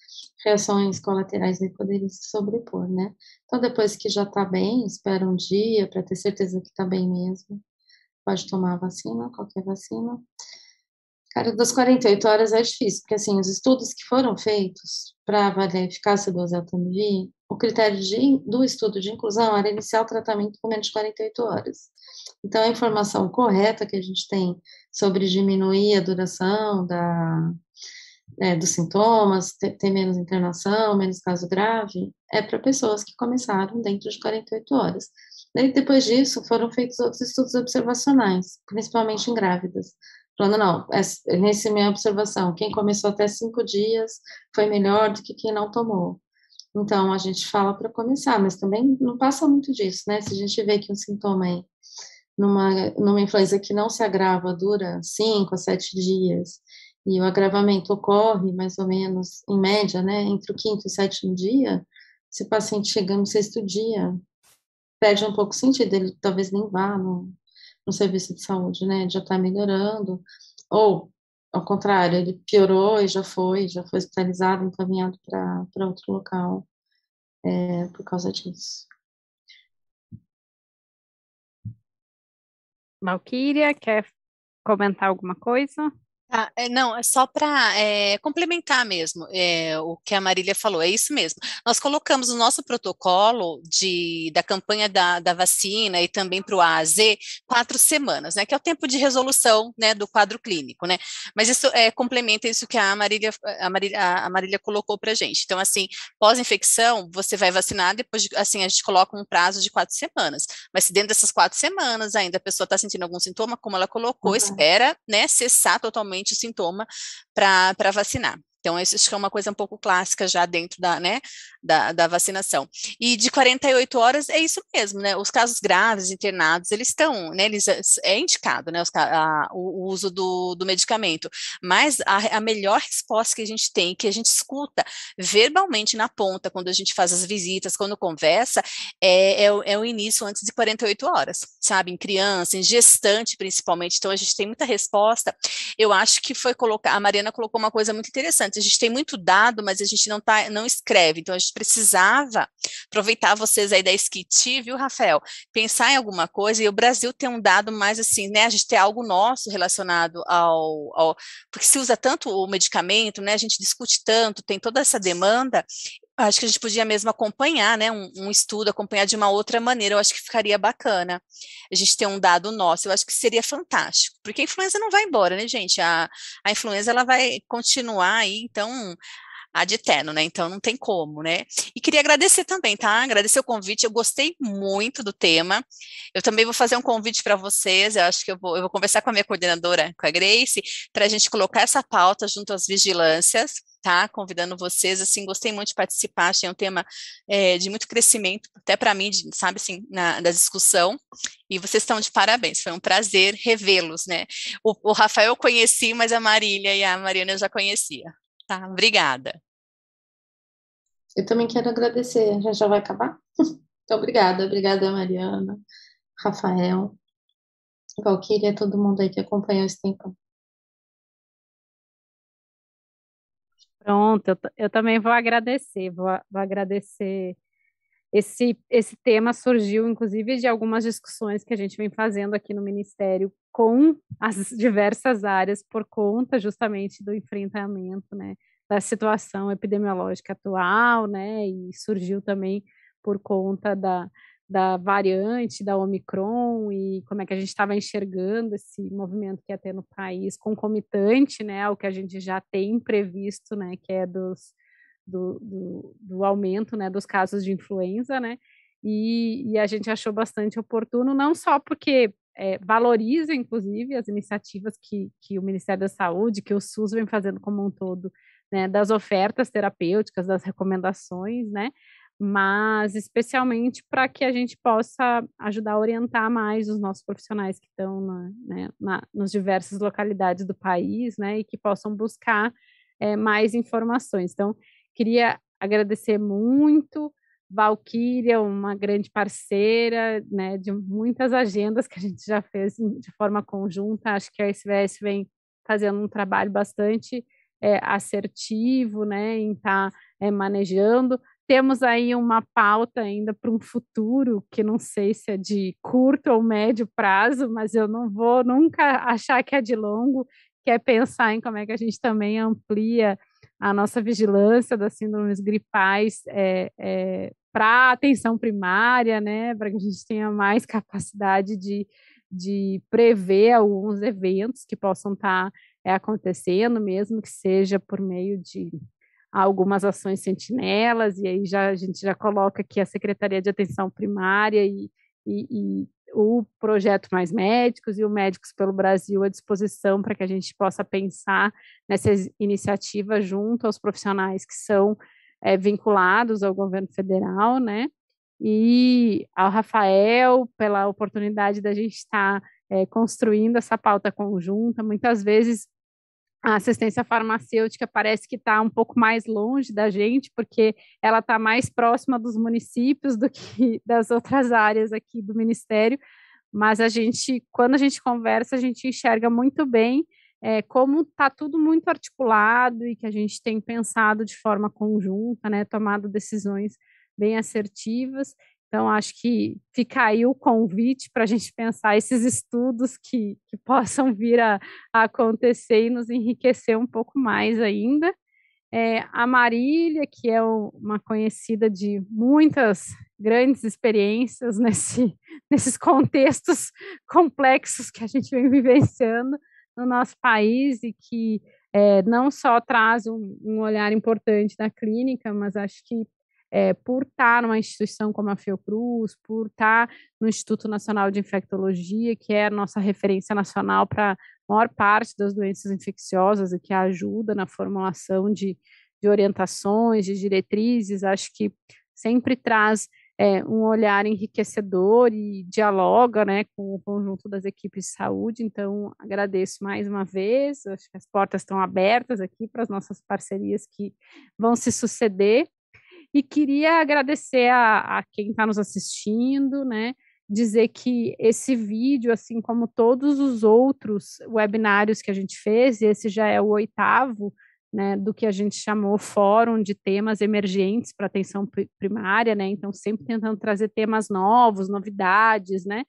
reações colaterais de poderem se sobrepor, né? Então, depois que já está bem, espera um dia para ter certeza que está bem mesmo, pode tomar a vacina, qualquer vacina. Cara, das 48 horas é difícil, porque assim, os estudos que foram feitos para avaliar a eficácia do oseltamivir, o critério do estudo de inclusão era iniciar o tratamento com menos de 48 horas. Então, a informação correta que a gente tem sobre diminuir a duração dos sintomas, ter menos internação, menos caso grave, é para pessoas que começaram dentro de 48 horas. Daí, depois disso, foram feitos outros estudos observacionais, principalmente em grávidas, falando, não, nessa minha observação, quem começou até 5 dias foi melhor do que quem não tomou. Então, a gente fala para começar, mas também não passa muito disso, né? Se a gente vê que um sintoma aí, numa influenza que não se agrava, dura 5 a 7 dias, e o agravamento ocorre mais ou menos, em média, né, entre o quinto e o sétimo dia, se o paciente chega no sexto dia, perde um pouco o sentido, ele talvez nem vá no serviço de saúde, né, já está melhorando, ou, ao contrário, ele piorou e já foi hospitalizado, encaminhado para outro local, por causa disso. Valquíria, quer comentar alguma coisa? Ah, não, é só para complementar mesmo o que a Marília falou, é isso mesmo. Nós colocamos no nosso protocolo da campanha da vacina e também para o A a Z 4 semanas, né, que é o tempo de resolução, né, do quadro clínico, né, mas isso complementa isso que a Marília colocou para a gente. Então, assim, pós-infecção, você vai vacinar, depois, assim, a gente coloca um prazo de 4 semanas, mas se dentro dessas 4 semanas ainda a pessoa está sentindo algum sintoma, como ela colocou, Uhum. espera, né, cessar totalmente o sintoma para vacinar. Então, isso acho que é uma coisa um pouco clássica já dentro da vacinação. E de 48 horas é isso mesmo, né? Os casos graves, internados, eles estão, né? É indicado, né? O uso do medicamento. Mas a melhor resposta que a gente tem, que a gente escuta verbalmente na ponta, quando a gente faz as visitas, quando conversa, é o início antes de 48 horas, sabe? Em criança, em gestante, principalmente. Então, a gente tem muita resposta. Eu acho que a Mariana colocou uma coisa muito interessante. A gente tem muito dado, mas a gente não escreve. Então, a gente precisava aproveitar vocês aí da Skit, viu, Rafael? Pensar em alguma coisa, e o Brasil tem um dado mais assim, né? A gente tem algo nosso relacionado porque se usa tanto o medicamento, né? A gente discute tanto, tem toda essa demanda. Acho que a gente podia mesmo acompanhar, né, um estudo, acompanhar de uma outra maneira, eu acho que ficaria bacana. A gente ter um dado nosso, eu acho que seria fantástico, porque a influenza não vai embora, né, gente? A influenza, ela vai continuar aí, então, ad eterno, né? Então não tem como, né? E queria agradecer também, tá? Agradecer o convite, eu gostei muito do tema. Eu também vou fazer um convite para vocês, eu acho que eu vou conversar com a minha coordenadora, com a Grace, para a gente colocar essa pauta junto às vigilâncias, tá? Convidando vocês, assim, gostei muito de participar, achei um tema de muito crescimento, até para mim, sabe, assim, da discussão, e vocês estão de parabéns, foi um prazer revê-los, né? O Rafael eu conheci, mas a Marília e a Mariana eu já conhecia. Tá, obrigada. Eu também quero agradecer. Já vai acabar? Então, obrigada, Mariana, Rafael, Valquíria, todo mundo aí que acompanhou esse tempo. Pronto, eu também vou agradecer, vou agradecer. Esse tema surgiu, inclusive, de algumas discussões que a gente vem fazendo aqui no Ministério com as diversas áreas, por conta justamente do enfrentamento, né, da situação epidemiológica atual, né, e surgiu também por conta da variante da Omicron e como é que a gente estava enxergando esse movimento que ia ter no país, concomitante, né, ao que a gente já tem previsto, né, que é do aumento, né, dos casos de influenza, né, e a gente achou bastante oportuno, não só porque valoriza, inclusive, as iniciativas que o Ministério da Saúde, que o SUS vem fazendo como um todo, né, das ofertas terapêuticas, das recomendações, né, mas especialmente para que a gente possa ajudar a orientar mais os nossos profissionais que estão nas diversas localidades do país, né, e que possam buscar mais informações. Então, queria agradecer muito, Valquíria, uma grande parceira, né, de muitas agendas que a gente já fez de forma conjunta. Acho que a SVS vem fazendo um trabalho bastante assertivo, né, em estar manejando. Temos aí uma pauta ainda para um futuro, que não sei se é de curto ou médio prazo, mas eu não vou nunca achar que é de longo, que é pensar em como é que a gente também amplia a nossa vigilância das síndromes gripais para atenção primária, né, para que a gente tenha mais capacidade de prever alguns eventos que possam estar acontecendo, mesmo que seja por meio de algumas ações sentinelas, e aí a gente já coloca aqui a Secretaria de Atenção Primária e o projeto Mais Médicos e o Médicos pelo Brasil à disposição para que a gente possa pensar nessa iniciativa junto aos profissionais que são vinculados ao governo federal, né? E ao Rafael, pela oportunidade da gente estar construindo essa pauta conjunta. Muitas vezes a assistência farmacêutica parece que está um pouco mais longe da gente, porque ela está mais próxima dos municípios do que das outras áreas aqui do Ministério, mas quando a gente conversa, a gente enxerga muito bem como está tudo muito articulado e que a gente tem pensado de forma conjunta, né, tomado decisões bem assertivas, Então, acho que fica aí o convite para a gente pensar esses estudos que possam vir a acontecer e nos enriquecer um pouco mais ainda. A Marília, que é uma conhecida de muitas grandes experiências nesses contextos complexos que a gente vem vivenciando no nosso país e que não só traz um olhar importante da clínica, mas acho que por estar numa instituição como a Fiocruz, por estar no Instituto Nacional de Infectologia, que é a nossa referência nacional para a maior parte das doenças infecciosas e que ajuda na formulação de orientações, de diretrizes, acho que sempre traz um olhar enriquecedor e dialoga, né, com o conjunto das equipes de saúde. Então, agradeço mais uma vez, acho que as portas estão abertas aqui para as nossas parcerias que vão se suceder, e queria agradecer a quem está nos assistindo, né, dizer que esse vídeo, assim como todos os outros webinários que a gente fez, e esse já é o 8º, né, do que a gente chamou Fórum de Temas Emergentes para Atenção Primária, né, então sempre tentando trazer temas novos, novidades, né,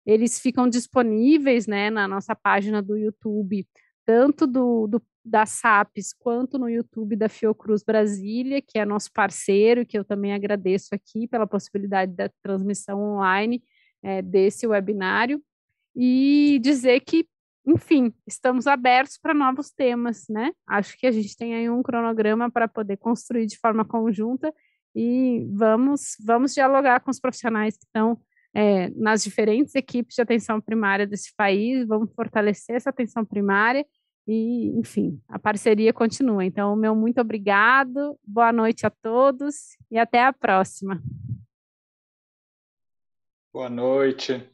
eles ficam disponíveis, né, na nossa página do YouTube, tanto da SAPES quanto no YouTube da Fiocruz Brasília, que é nosso parceiro, que eu também agradeço aqui pela possibilidade da transmissão online desse webinário, e dizer que, enfim, estamos abertos para novos temas, né? Acho que a gente tem aí um cronograma para poder construir de forma conjunta e vamos dialogar com os profissionais que estão nas diferentes equipes de atenção primária desse país, vamos fortalecer essa atenção primária e, enfim, a parceria continua. Então, meu muito obrigado, boa noite a todos e até a próxima. Boa noite.